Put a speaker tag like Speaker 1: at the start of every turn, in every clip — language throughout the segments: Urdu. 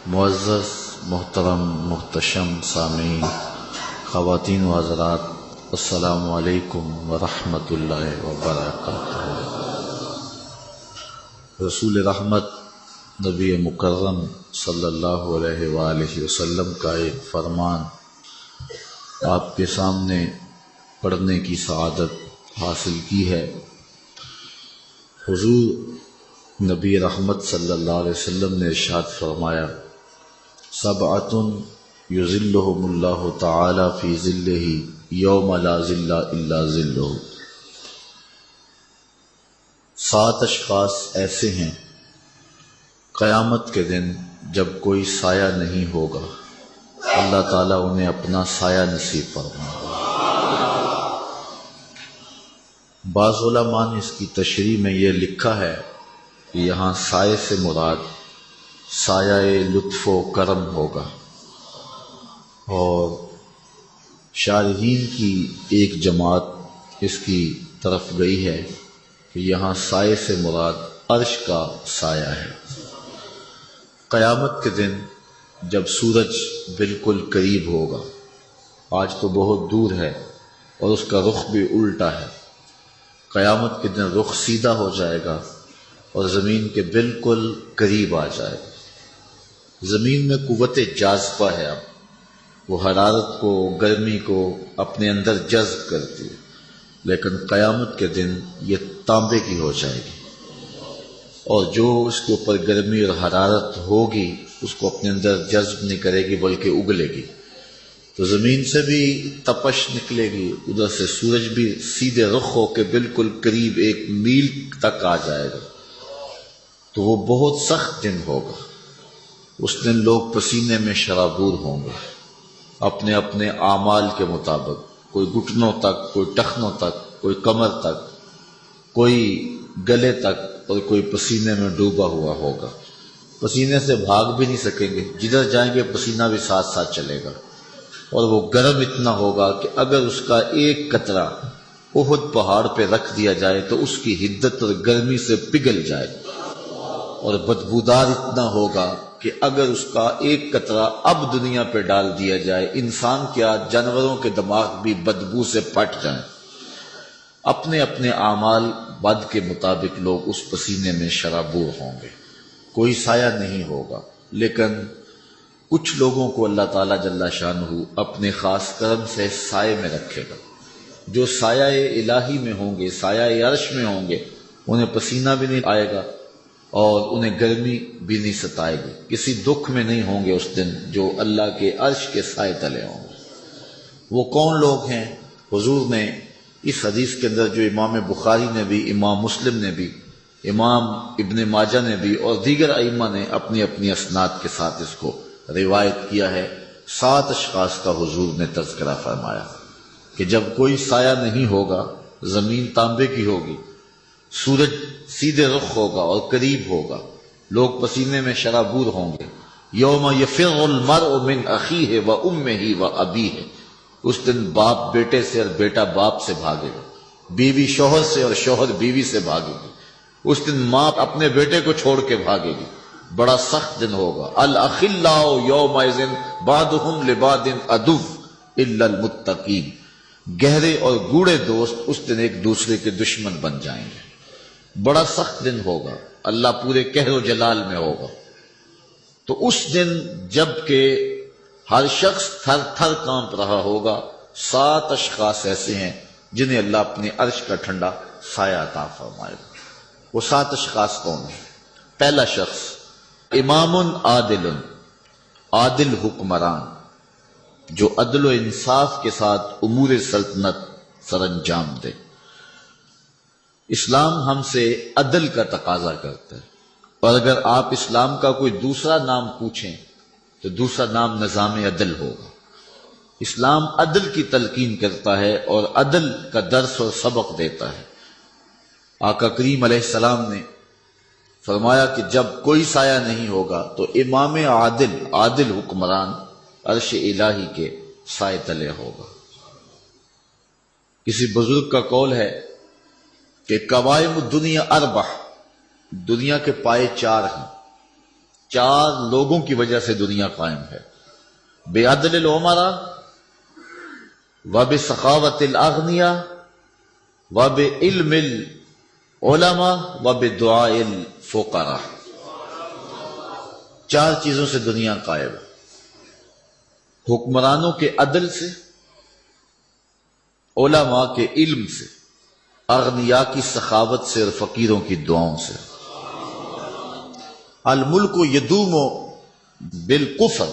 Speaker 1: معزز محترم محتشم سامعین، خواتین و حضرات، السلام علیکم ورحمۃ اللہ وبرکاتہ۔ رسول رحمت نبی مکرم صلی اللہ علیہ وآلہ وسلم کا ایک فرمان آپ کے سامنے پڑھنے کی سعادت حاصل کی ہے۔ حضور نبی رحمت صلی اللہ علیہ وسلم نے ارشاد فرمایا، سبعۃ یظلہم اللہ تعالی فی ظلہ یوم لا ظل الا ظلہ۔ 7 اشخاص ایسے ہیں قیامت کے دن جب کوئی سایہ نہیں ہوگا، اللہ تعالیٰ انہیں اپنا سایہ نصیب فرمائے گا۔ بعض علماء نے اس کی تشریح میں یہ لکھا ہے کہ یہاں سائے سے مراد سایہ لطف و کرم ہوگا، اور شارحین کی ایک جماعت اس کی طرف گئی ہے کہ یہاں سائے سے مراد عرش کا سایہ ہے۔ قیامت کے دن جب سورج بالکل قریب ہوگا، آج تو بہت دور ہے اور اس کا رخ بھی الٹا ہے، قیامت کے دن رخ سیدھا ہو جائے گا اور زمین کے بالکل قریب آ جائے گا۔ زمین میں قوت جاذبہ ہے، اب وہ حرارت کو، گرمی کو اپنے اندر جذب کرتی ہے، لیکن قیامت کے دن یہ تانبے کی ہو جائے گی، اور جو اس کے اوپر گرمی اور حرارت ہوگی اس کو اپنے اندر جذب نہیں کرے گی بلکہ اگلے گی، تو زمین سے بھی تپش نکلے گی، ادھر سے سورج بھی سیدھے رخ ہو کے بالکل قریب 1 میل تک آ جائے گا، تو وہ بہت سخت دن ہوگا۔ اس دن لوگ پسینے میں شرابور ہوں گے اپنے اپنے اعمال کے مطابق، کوئی گھٹنوں تک، کوئی ٹخنوں تک، کوئی کمر تک، کوئی گلے تک، اور کوئی پسینے میں ڈوبا ہوا ہوگا۔ پسینے سے بھاگ بھی نہیں سکیں گے، جدھر جائیں گے پسینہ بھی ساتھ ساتھ چلے گا، اور وہ گرم اتنا ہوگا کہ اگر اس کا ایک قطرہ احد پہاڑ پہ رکھ دیا جائے تو اس کی حدت اور گرمی سے پگھل جائے، اور بدبودار اتنا ہوگا کہ اگر اس کا ایک قطرہ اب دنیا پہ ڈال دیا جائے، انسان کیا جانوروں کے دماغ بھی بدبو سے پھٹ جائیں۔ اپنے اپنے اعمال بد کے مطابق لوگ اس پسینے میں شرابور ہوں گے، کوئی سایہ نہیں ہوگا، لیکن کچھ لوگوں کو اللہ تعالیٰ جل شانہ اپنے خاص کرم سے سائے میں رکھے گا۔ جو سایہ الہی میں ہوں گے، سایہ عرش میں ہوں گے، انہیں پسینہ بھی نہیں آئے گا اور انہیں گرمی بھی نہیں ستائے گی، کسی دکھ میں نہیں ہوں گے اس دن، جو اللہ کے عرش کے سائے تلے ہوں گے۔ وہ کون لوگ ہیں؟ حضور نے اس حدیث کے اندر، جو امام بخاری نے بھی، امام مسلم نے بھی، امام ابن ماجہ نے بھی اور دیگر ائمہ نے اپنی اپنی اسناد کے ساتھ اس کو روایت کیا ہے، 7 اشخاص کا حضور نے تذکرہ فرمایا کہ جب کوئی سایہ نہیں ہوگا، زمین تانبے کی ہوگی، سورج سیدھے رخ ہوگا اور قریب ہوگا، لوگ پسینے میں شرابور ہوں گے۔ یوم یفر المرء من اخیہ و امہ و ابیہ، اس دن باپ بیٹے سے اور بیٹا باپ سے بھاگے گا، بیوی شوہر سے اور شوہر بیوی سے بھاگے گی، اس دن ماں اپنے بیٹے کو چھوڑ کے بھاگے گی، بڑا سخت دن ہوگا۔ الاخلاء یومئذ بعضهم لبعض عدو الا المتقین، گہرے اور گوڑے دوست اس دن ایک دوسرے کے دشمن بن جائیں گے، بڑا سخت دن ہوگا، اللہ پورے قہر و جلال میں ہوگا۔ تو اس دن جب کہ ہر شخص تھر تھر کانپ رہا ہوگا، 7 اشخاص ایسے ہیں جنہیں اللہ اپنے عرش کا ٹھنڈا سایہ عطا فرمائے گا۔ وہ 7 اشخاص کون ہیں؟ پہلا شخص امام عادل، عادل حکمران، جو عدل و انصاف کے ساتھ امور سلطنت سر انجام دے۔ اسلام ہم سے عدل کا تقاضا کرتا ہے، اور اگر آپ اسلام کا کوئی دوسرا نام پوچھیں تو دوسرا نام نظام عدل ہوگا۔ اسلام عدل کی تلقین کرتا ہے اور عدل کا درس اور سبق دیتا ہے۔ آقا کریم علیہ السلام نے فرمایا کہ جب کوئی سایہ نہیں ہوگا تو امام عادل، عادل حکمران عرش الہی کے سائے تلے ہوگا۔ کسی بزرگ کا قول ہے کہ قوائم الدنیا 4، دنیا کے پائے 4 ہیں، 4 لوگوں کی وجہ سے دنیا قائم ہے، بعدل العمراء وبسخاوت الاغنیاء وبعلم العلماء وبدعاء الفقراء۔ 4 چیزوں سے دنیا قائم ہے، حکمرانوں کے عدل سے، علماء کے علم سے، اغنیاء کی سخاوت سے اور فقیروں کی دعاؤں سے۔ الملک یدوم بالکفر،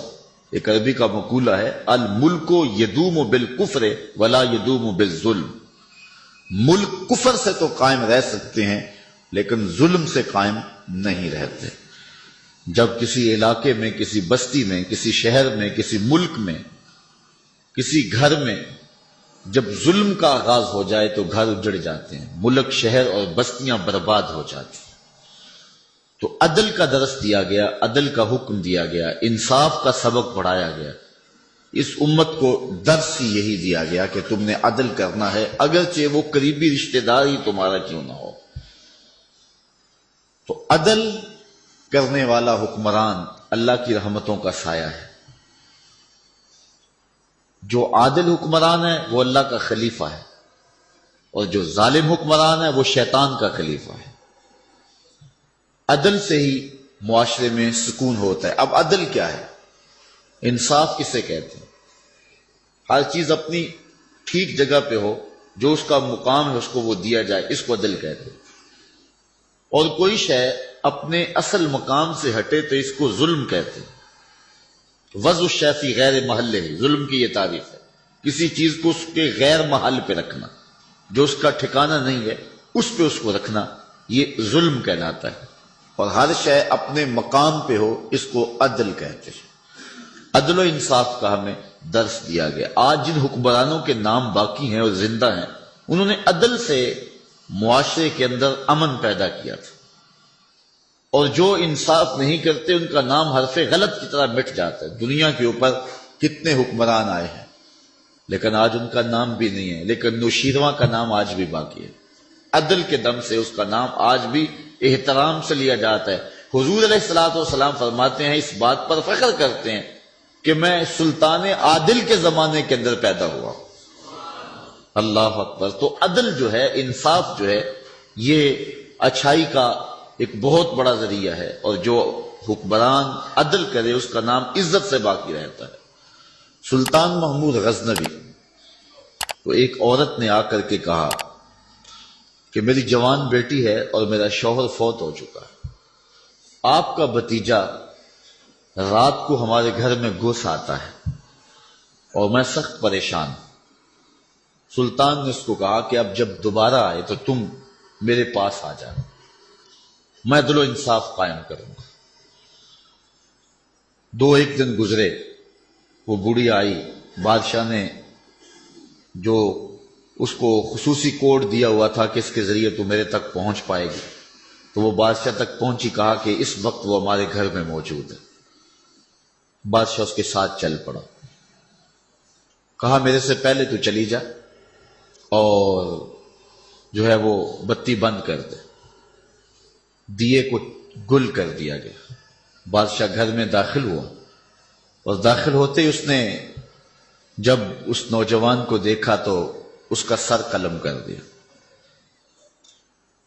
Speaker 1: ایک عربی کا مقولہ ہے، الملک یدوم بالکفر ولا یدوم بالظلم۔ ملک کفر سے تو قائم رہ سکتے ہیں لیکن ظلم سے قائم نہیں رہتے۔ جب کسی علاقے میں، کسی بستی میں، کسی شہر میں، کسی ملک میں، کسی گھر میں جب ظلم کا آغاز ہو جائے تو گھر اجڑ جاتے ہیں، ملک، شہر اور بستیاں برباد ہو جاتی ہیں۔ تو عدل کا درس دیا گیا، عدل کا حکم دیا گیا، انصاف کا سبق پڑھایا گیا۔ اس امت کو درس ہی یہی دیا گیا کہ تم نے عدل کرنا ہے، اگرچہ وہ قریبی رشتہ دار ہی تمہارا کیوں نہ ہو۔ تو عدل کرنے والا حکمران اللہ کی رحمتوں کا سایہ ہے۔ جو عادل حکمران ہے وہ اللہ کا خلیفہ ہے، اور جو ظالم حکمران ہے وہ شیطان کا خلیفہ ہے۔ عدل سے ہی معاشرے میں سکون ہوتا ہے۔ اب عدل کیا ہے؟ انصاف کسے کہتے ہیں؟ ہر چیز اپنی ٹھیک جگہ پہ ہو، جو اس کا مقام ہے اس کو وہ دیا جائے، اس کو عدل کہتے ہیں۔ اور کوئی شے اپنے اصل مقام سے ہٹے تو اس کو ظلم کہتے ہیں۔ وضع الشیء فی غیر محلہ، ظلم کی یہ تعریف ہے، کسی چیز کو اس کے غیر محل پہ رکھنا، جو اس کا ٹھکانہ نہیں ہے اس پہ اس کو رکھنا، یہ ظلم کہلاتا ہے۔ اور ہر شے اپنے مقام پہ ہو اس کو عدل کہتے ہیں۔ عدل و انصاف کا ہمیں درس دیا گیا۔ آج جن حکمرانوں کے نام باقی ہیں اور زندہ ہیں، انہوں نے عدل سے معاشرے کے اندر امن پیدا کیا تھا، اور جو انصاف نہیں کرتے ان کا نام حرف غلط کی طرح مٹ جاتا ہے۔ دنیا کے اوپر کتنے حکمران آئے ہیں لیکن آج ان کا نام بھی نہیں ہے، لیکن نوشیروان کا نام آج بھی باقی ہے۔ عدل کے دم سے اس کا نام آج بھی احترام سے لیا جاتا ہے۔ حضور علیہ الصلوۃ والسلام فرماتے ہیں، اس بات پر فخر کرتے ہیں کہ میں سلطان عادل کے زمانے کے اندر پیدا ہوا۔ اللہ اکبر۔ تو عدل جو ہے، انصاف جو ہے، یہ اچھائی کا ایک بہت بڑا ذریعہ ہے، اور جو حکمران عدل کرے اس کا نام عزت سے باقی رہتا ہے۔ سلطان محمود غزنوی تو ایک عورت نے آ کر کے کہا کہ میری جوان بیٹی ہے اور میرا شوہر فوت ہو چکا ہے، آپ کا بھتیجا رات کو ہمارے گھر میں گھس آتا ہے اور میں سخت پریشان ہوں۔ سلطان نے اس کو کہا کہ اب جب دوبارہ آئے تو تم میرے پاس آ جانا، میں عدل و انصاف قائم کروں گا۔ 2-1 دن گزرے، وہ بوڑھی آئی، بادشاہ نے جو اس کو خصوصی کوڈ دیا ہوا تھا کہ اس کے ذریعے تو میرے تک پہنچ پائے گی، تو وہ بادشاہ تک پہنچی، کہا کہ اس وقت وہ ہمارے گھر میں موجود ہے۔ بادشاہ اس کے ساتھ چل پڑا، کہا میرے سے پہلے تو چلی جا اور جو ہے وہ بتی بند کر دے۔ دیے کو گل کر دیا گیا۔ بادشاہ گھر میں داخل ہوا، اور داخل ہوتے ہی اس نے جب اس نوجوان کو دیکھا تو اس کا سر قلم کر دیا۔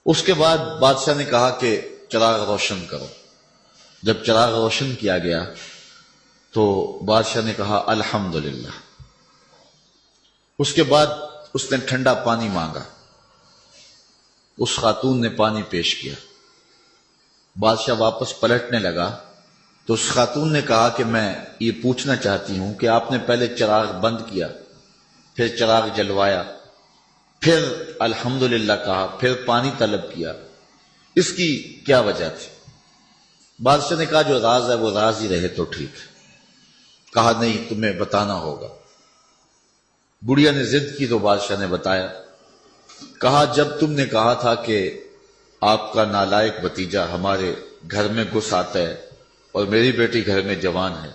Speaker 1: اس کے بعد بادشاہ نے کہا کہ چراغ روشن کرو۔ جب چراغ روشن کیا گیا تو بادشاہ نے کہا الحمدللہ۔ اس کے بعد اس نے ٹھنڈا پانی مانگا، اس خاتون نے پانی پیش کیا۔ بادشاہ واپس پلٹنے لگا تو اس خاتون نے کہا کہ میں یہ پوچھنا چاہتی ہوں کہ آپ نے پہلے چراغ بند کیا، پھر چراغ جلوایا، پھر الحمدللہ کہا، پھر پانی طلب کیا، اس کی کیا وجہ تھی؟ بادشاہ نے کہا جو راز ہے وہ راز ہی رہے تو ٹھیک ہے۔ کہا نہیں، تمہیں بتانا ہوگا۔ بڑھیا نے ضد کی تو بادشاہ نے بتایا۔ کہا جب تم نے کہا تھا کہ آپ کا نالائق بھتیجا ہمارے گھر میں گھس آتا ہے اور میری بیٹی گھر میں جوان ہے،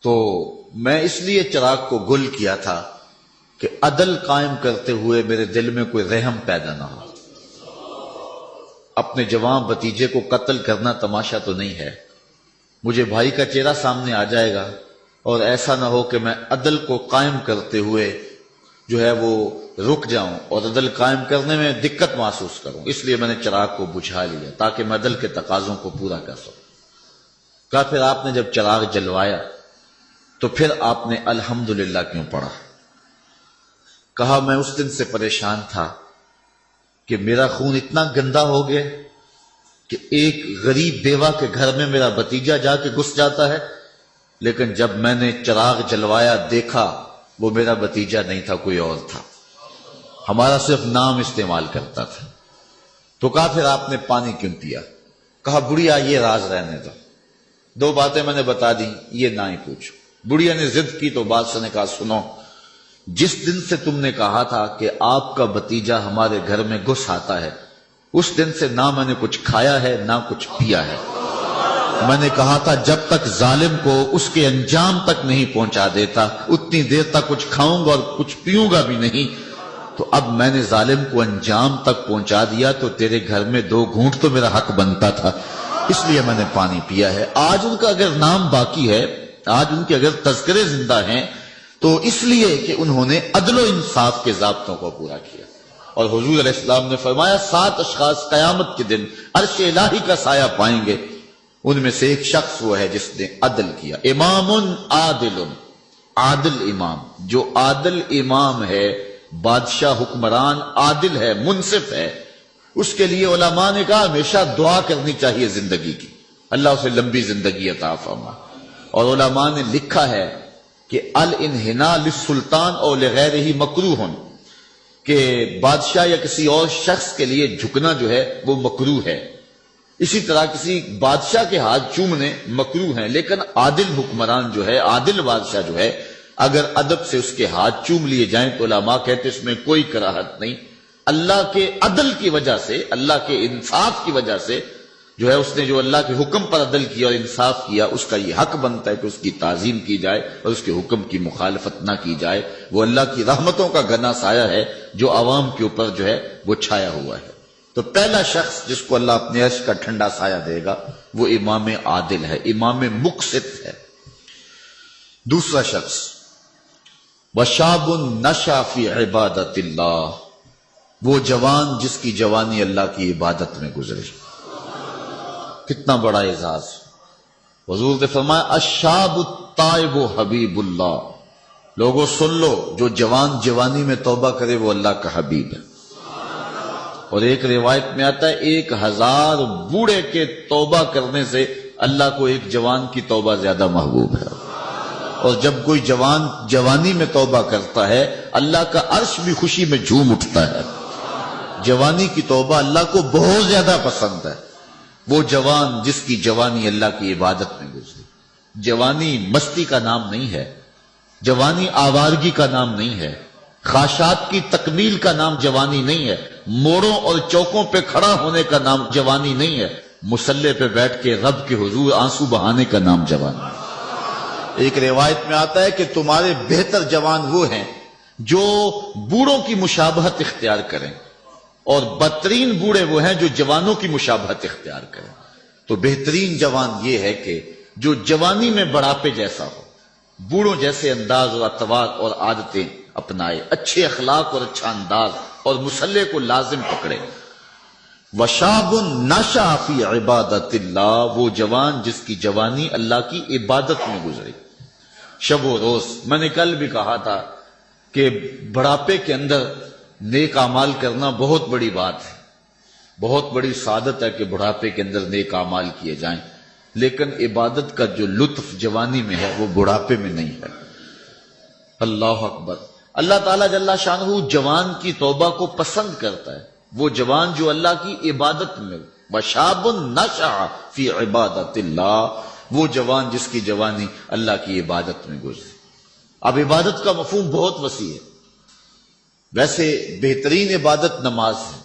Speaker 1: تو میں اس لیے چراغ کو گل کیا تھا کہ عدل قائم کرتے ہوئے میرے دل میں کوئی رحم پیدا نہ ہو۔ اپنے جوان بھتیجے کو قتل کرنا تماشا تو نہیں ہے، مجھے بھائی کا چہرہ سامنے آ جائے گا اور ایسا نہ ہو کہ میں عدل کو قائم کرتے ہوئے جو ہے وہ رک جاؤں اور عدل قائم کرنے میں دقت محسوس کروں، اس لیے میں نے چراغ کو بجھا لیا تاکہ میں عدل کے تقاضوں کو پورا کر سکوں۔ کہا پھر آپ نے جب چراغ جلوایا تو پھر آپ نے الحمدللہ کیوں پڑھا؟ کہا میں اس دن سے پریشان تھا کہ میرا خون اتنا گندا ہو گیا کہ ایک غریب بیوہ کے گھر میں میرا بھتیجا جا کے گھس جاتا ہے، لیکن جب میں نے چراغ جلوایا دیکھا وہ میرا بھتیجا نہیں تھا، کوئی اور تھا، ہمارا صرف نام استعمال کرتا تھا۔ تو کہا پھر آپ نے پانی کیوں پیا؟ کہا بڑھیا یہ راز رہنے دو، دو باتیں میں نے بتا دی، یہ نہ ہی پوچھو۔ بڑھیا نے ضد کی تو بادشاہ نے کہا سنو، جس دن سے تم نے کہا تھا کہ آپ کا بھتیجا ہمارے گھر میں گھس آتا ہے، اس دن سے نہ میں نے کچھ کھایا ہے نہ کچھ پیا ہے۔ میں نے کہا تھا جب تک ظالم کو اس کے انجام تک نہیں پہنچا دیتا اتنی دیر تک کچھ کھاؤں گا اور کچھ پیوں گا بھی نہیں، تو اب میں نے ظالم کو انجام تک پہنچا دیا تو تیرے گھر میں دو گھونٹ تو میرا حق بنتا تھا، اس لیے میں نے پانی پیا ہے۔ آج ان کا اگر نام باقی ہے، آج ان کے اگر تذکرے زندہ ہیں تو اس لیے کہ انہوں نے عدل و انصاف کے ضابطوں کو پورا کیا۔ اور حضور علیہ السلام نے فرمایا 7 اشخاص قیامت کے دن عرش الہی کا سایہ پائیں گے، ان میں سے ایک شخص وہ ہے جس نے عدل کیا۔ امام عادل، عادل امام، جو عادل امام ہے، بادشاہ حکمران عادل ہے، منصف ہے، اس کے لیے علماء نے کہا ہمیشہ دعا کرنی چاہیے زندگی کی، اللہ اسے لمبی زندگی عطا فرما۔ اور علماء نے لکھا ہے کہ الانحناء للسلطان اور لغیرہ مکروہ، کہ بادشاہ یا کسی اور شخص کے لیے جھکنا جو ہے وہ مکروہ ہے، اسی طرح کسی بادشاہ کے ہاتھ چومنے مکروہ ہیں، لیکن عادل حکمران جو ہے، عادل بادشاہ جو ہے، اگر ادب سے اس کے ہاتھ چوم لیے جائیں تو علماء کہتے اس میں کوئی کراہت نہیں، اللہ کے عدل کی وجہ سے، اللہ کے انصاف کی وجہ سے جو ہے، اس نے جو اللہ کے حکم پر عدل کیا اور انصاف کیا، اس کا یہ حق بنتا ہے کہ اس کی تعظیم کی جائے اور اس کے حکم کی مخالفت نہ کی جائے۔ وہ اللہ کی رحمتوں کا گھنا سایہ ہے جو عوام کے اوپر جو ہے وہ چھایا ہوا ہے۔ تو پہلا شخص جس کو اللہ اپنے عرش کا ٹھنڈا سایہ دے گا وہ امام عادل ہے، امام مقسط ہے۔ دوسرا شخص وشاب نشا فی عبادت اللہ، وہ جوان جس کی جوانی اللہ کی عبادت میں گزرے۔ کتنا بڑا اعزاز! حضور نے فرمایا الشاب التائب حبیب اللہ، لوگوں سن لو، جو جوان جوانی میں توبہ کرے وہ اللہ کا حبیب ہے۔ اور ایک روایت میں آتا ہے 1000 بوڑھے کے توبہ کرنے سے اللہ کو ایک جوان کی توبہ زیادہ محبوب ہے۔ اور جب کوئی جوان جوانی میں توبہ کرتا ہے اللہ کا عرش بھی خوشی میں جھوم اٹھتا ہے۔ جوانی کی توبہ اللہ کو بہت زیادہ پسند ہے۔ وہ جوان جس کی جوانی اللہ کی عبادت میں گزری۔ جوانی مستی کا نام نہیں ہے، جوانی آوارگی کا نام نہیں ہے، خواہشات کی تکمیل کا نام جوانی نہیں ہے، موڑوں اور چوکوں پہ کھڑا ہونے کا نام جوانی نہیں ہے، مصلی پہ بیٹھ کے رب کے حضور آنسو بہانے کا نام جوانی ہے۔ ایک روایت میں آتا ہے کہ تمہارے بہتر جوان وہ ہیں جو بوڑھوں کی مشابہت اختیار کریں، اور بدترین بوڑھے وہ ہیں جو جوانوں کی مشابہت اختیار کریں۔ تو بہترین جوان یہ ہے کہ جو جوانی میں بڑھاپے جیسا ہو، بوڑھوں جیسے انداز اور اطوار اور عادتیں اپنائے، اچھے اخلاق اور اچھا انداز اور مصلی کو لازم پکڑے۔ وشاب نشا فی عبادت اللہ، وہ جوان جس کی جوانی اللہ کی عبادت میں گزری۔ شب و روز، میں نے کل بھی کہا تھا کہ بڑھاپے کے اندر نیک اعمال کرنا بہت بڑی بات ہے، بہت بڑی سعادت ہے کہ بڑھاپے کے اندر نیک اعمال کیے جائیں، لیکن عبادت کا جو لطف جوانی میں ہے وہ بڑھاپے میں نہیں ہے۔ اللہ اکبر! اللہ تعالیٰ جل شانہ جوان کی توبہ کو پسند کرتا ہے، وہ جوان جو اللہ کی عبادت میں، وشاب نشأ فی عبادت اللہ، وہ جوان جس کی جوانی اللہ کی عبادت میں گزری۔ اب عبادت کا مفہوم بہت وسیع ہے۔ ویسے بہترین عبادت نماز ہے،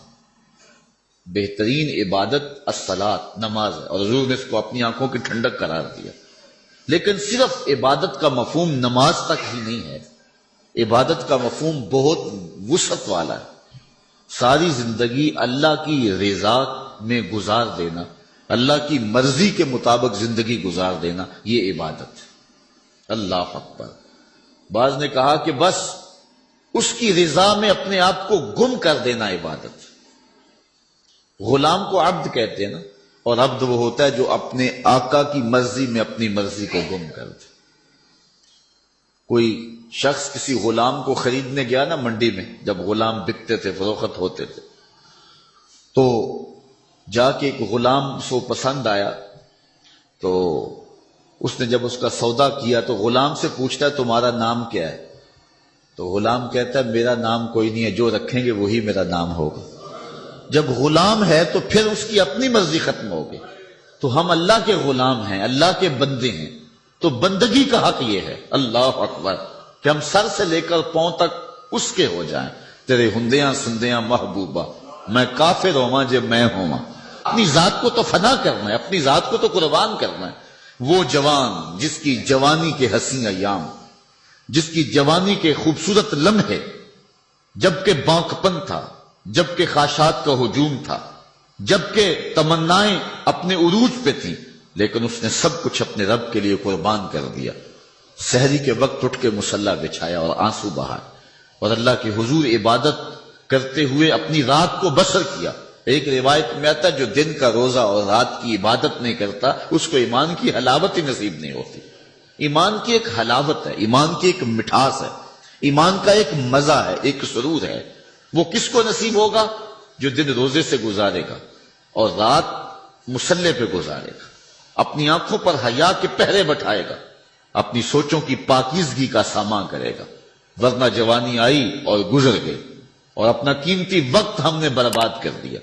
Speaker 1: بہترین عبادت الصلاۃ، نماز ہے، اور حضور نے اس کو اپنی آنکھوں کی ٹھنڈک قرار دیا۔ لیکن صرف عبادت کا مفہوم نماز تک ہی نہیں ہے، عبادت کا مفہوم بہت وسعت والا ہے۔ ساری زندگی اللہ کی رضا میں گزار دینا، اللہ کی مرضی کے مطابق زندگی گزار دینا یہ عبادت ہے۔ اللہ اکبر۔ بعض نے کہا کہ بس اس کی رضا میں اپنے آپ کو گم کر دینا عبادت ہے۔ غلام کو عبد کہتے ہیں نا، اور عبد وہ ہوتا ہے جو اپنے آقا کی مرضی میں اپنی مرضی کو گم کر دے۔ کوئی شخص کسی غلام کو خریدنے گیا نا منڈی میں، جب غلام بکتے تھے فروخت ہوتے تھے، تو جا کے ایک غلام سو پسند آیا، تو اس نے جب اس کا سودا کیا تو غلام سے پوچھتا ہے تمہارا نام کیا ہے؟ تو غلام کہتا ہے میرا نام کوئی نہیں ہے، جو رکھیں گے وہی میرا نام ہوگا۔ جب غلام ہے تو پھر اس کی اپنی مرضی ختم ہوگی۔ تو ہم اللہ کے غلام ہیں، اللہ کے بندے ہیں، تو بندگی کا حق یہ ہے، اللہ اکبر، کہ ہم سر سے لے کر پاؤں تک اس کے ہو جائیں۔ تیرے ہندیاں سندیاں محبوبہ، میں کافر ہوا جب میں ہوا۔ اپنی ذات کو تو فنا کرنا ہے، اپنی ذات کو تو قربان کرنا ہے۔ وہ جوان جس کی جوانی کے حسین ایام، جس کی جوانی کے خوبصورت لمحے، جبکہ بانکپن تھا، جبکہ خواہشات کا ہجوم تھا، جبکہ تمنائیں اپنے عروج پہ تھیں، لیکن اس نے سب کچھ اپنے رب کے لیے قربان کر دیا۔ سحری کے وقت اٹھ کے مصلی بچھایا اور آنسو بہائے، اور اللہ کے حضور عبادت کرتے ہوئے اپنی رات کو بسر کیا۔ ایک روایت میں آتا ہے جو دن کا روزہ اور رات کی عبادت نہیں کرتا اس کو ایمان کی حلاوت ہی نصیب نہیں ہوتی۔ ایمان کی ایک حلاوت ہے، ایمان کی ایک مٹھاس ہے، ایمان کا ایک مزہ ہے، ایک سرور ہے۔ وہ کس کو نصیب ہوگا؟ جو دن روزے سے گزارے گا اور رات مصلی پہ گزارے گا، اپنی آنکھوں پر حیا کے پہرے بٹھائے گا، اپنی سوچوں کی پاکیزگی کا سامان کرے گا۔ ورنہ جوانی آئی اور گزر گئی، اور اپنا قیمتی وقت ہم نے برباد کر دیا۔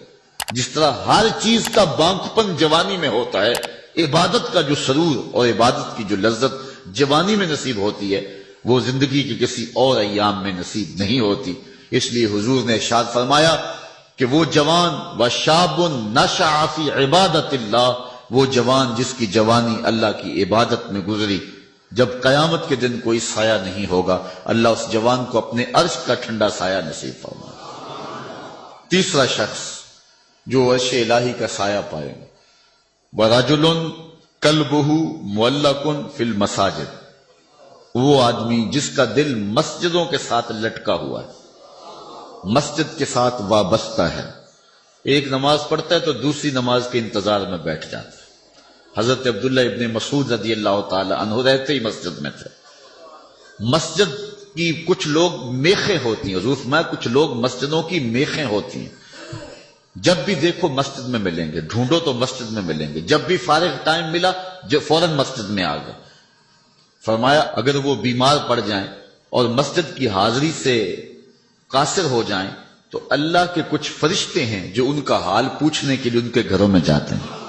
Speaker 1: جس طرح ہر چیز کا بانکپن جوانی میں ہوتا ہے، عبادت کا جو سرور اور عبادت کی جو لذت جوانی میں نصیب ہوتی ہے، وہ زندگی کے کسی اور ایام میں نصیب نہیں ہوتی۔ اس لیے حضور نے ارشاد فرمایا کہ وہ جوان وشاب نشأ فی عبادت اللہ، وہ جوان جس کی جوانی اللہ کی عبادت میں گزری، جب قیامت کے دن کوئی سایہ نہیں ہوگا، اللہ اس جوان کو اپنے عرش کا ٹھنڈا سایہ نصیب فرمائے۔ تیسرا شخص جو عرش الہی کا سایہ پائے گا، وَرَجُلٌ قَلْبُهُ مُعَلَّقٌ فِي الْمَسَاجِدِ، وہ آدمی جس کا دل مسجدوں کے ساتھ لٹکا ہوا ہے، مسجد کے ساتھ وابستہ ہے۔ ایک نماز پڑھتا ہے تو دوسری نماز کے انتظار میں بیٹھ جاتا ہے۔ حضرت عبداللہ ابن مسعود رضی اللہ تعالی عنہ رہتے ہی مسجد میں تھے۔ مسجد کی کچھ لوگ میخیں ہوتی ہیں، حضور فرمایا کچھ لوگ مسجدوں کی میخیں ہوتی ہیں، جب بھی دیکھو مسجد میں ملیں گے، ڈھونڈو تو مسجد میں ملیں گے، جب بھی فارغ ٹائم ملا جو فوراً مسجد میں آ گئے۔ فرمایا اگر وہ بیمار پڑ جائیں اور مسجد کی حاضری سے قاصر ہو جائیں تو اللہ کے کچھ فرشتے ہیں جو ان کا حال پوچھنے کے لیے ان کے گھروں میں جاتے ہیں،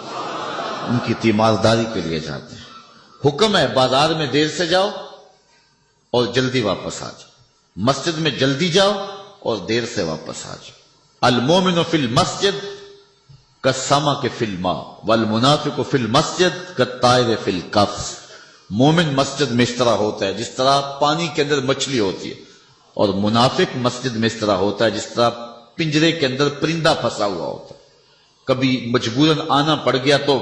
Speaker 1: ان کی تیمارداری کے لیے جاتے ہیں۔ حکم ہے بازار میں دیر سے جاؤ اور جلدی واپس آ جاؤ، مسجد میں جلدی جاؤ اور دیر سے واپس آ جاؤ۔ المومن فی المسجد کالسمک فی الماء والمنافق فی المسجد کالطائر فی القفص، مومن مسجد میں اس طرح ہوتا ہے جس طرح پانی کے اندر مچھلی ہوتی ہے، اور منافق مسجد میں اس طرح ہوتا ہے جس طرح پنجرے کے اندر پرندہ پھنسا ہوا ہوتا ہے۔ کبھی مجبوراً آنا پڑ گیا تو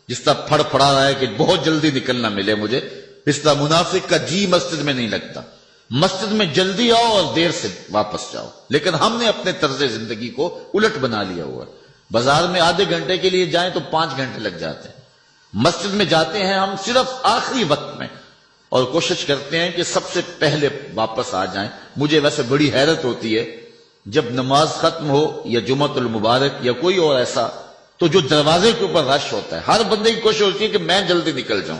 Speaker 1: جس طرح پھڑ پھڑا رہا ہے کہ بہت جلدی نکلنا ملے مجھے، اس طرح منافق کا جی مسجد میں نہیں لگتا۔ مسجد میں جلدی آؤ اور دیر سے واپس جاؤ، لیکن ہم نے اپنے طرز زندگی کو الٹ بنا لیا ہوا ہے۔ بازار میں آدھے گھنٹے کے لیے جائیں تو 5 گھنٹے لگ جاتے ہیں، مسجد میں جاتے ہیں ہم صرف آخری وقت میں اور کوشش کرتے ہیں کہ سب سے پہلے واپس آ جائیں۔ مجھے ویسے بڑی حیرت ہوتی ہے جب نماز ختم ہو یا جمعۃ المبارک یا کوئی اور ایسا، تو جو دروازے کے اوپر رش ہوتا ہے ہر بندے کی کوشش ہوتی ہے کہ میں جلدی نکل جاؤں،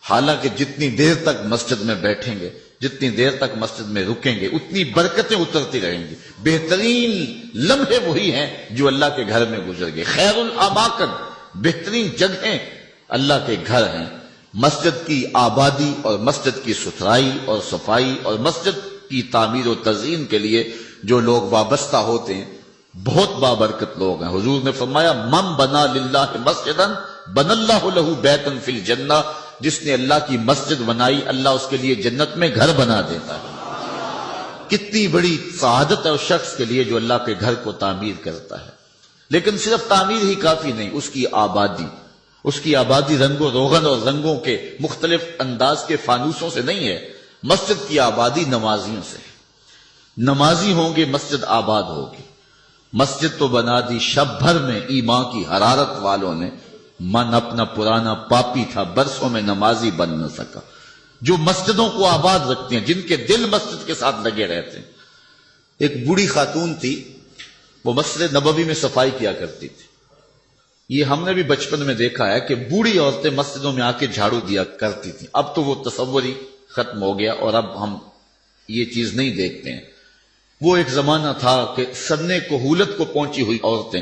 Speaker 1: حالانکہ جتنی دیر تک مسجد میں بیٹھیں گے، جتنی دیر تک مسجد میں رکیں گے، اتنی برکتیں اترتی رہیں گی۔ بہترین لمحے وہی ہیں جو اللہ کے گھر میں گزر گئے۔ خیر الاماکن، بہترین جگہیں اللہ کے گھر ہیں۔ مسجد کی آبادی اور مسجد کی ستھرائی اور صفائی اور مسجد کی تعمیر و تزئین کے لیے جو لوگ وابستہ ہوتے ہیں بہت بابرکت لوگ ہیں۔ حضور نے فرمایا من بنا للہ مسجدا بن اللہ لہ بیتا فی الجنہ، جس نے اللہ کی مسجد بنائی اللہ اس کے لیے جنت میں گھر بنا دیتا ہے۔ کتنی بڑی سعادت ہے اس شخص کے لیے جو اللہ کے گھر کو تعمیر کرتا ہے۔ لیکن صرف تعمیر ہی کافی نہیں، اس کی آبادی رنگ و روغن اور رنگوں کے مختلف انداز کے فانوسوں سے نہیں ہے، مسجد کی آبادی نمازیوں سے ہے۔ نمازی ہوں گے مسجد آباد ہوگی۔ مسجد تو بنا دی شب بھر میں ایمان کی حرارت والوں نے، من اپنا پرانا پاپی تھا برسوں میں نمازی بن نہ سکا۔ جو مسجدوں کو آباد رکھتے ہیں، جن کے دل مسجد کے ساتھ لگے رہتے ہیں۔ ایک بوڑھی خاتون تھی، وہ مسجد نبوی میں صفائی کیا کرتی تھی۔ یہ ہم نے بھی بچپن میں دیکھا ہے کہ بوڑھی عورتیں مسجدوں میں آ کے جھاڑو دیا کرتی تھیں۔ اب تو وہ تصور ہی ختم ہو گیا اور اب ہم یہ چیز نہیں دیکھتے ہیں۔ وہ ایک زمانہ تھا کہ سنِ کہولت کو پہنچی ہوئی عورتیں،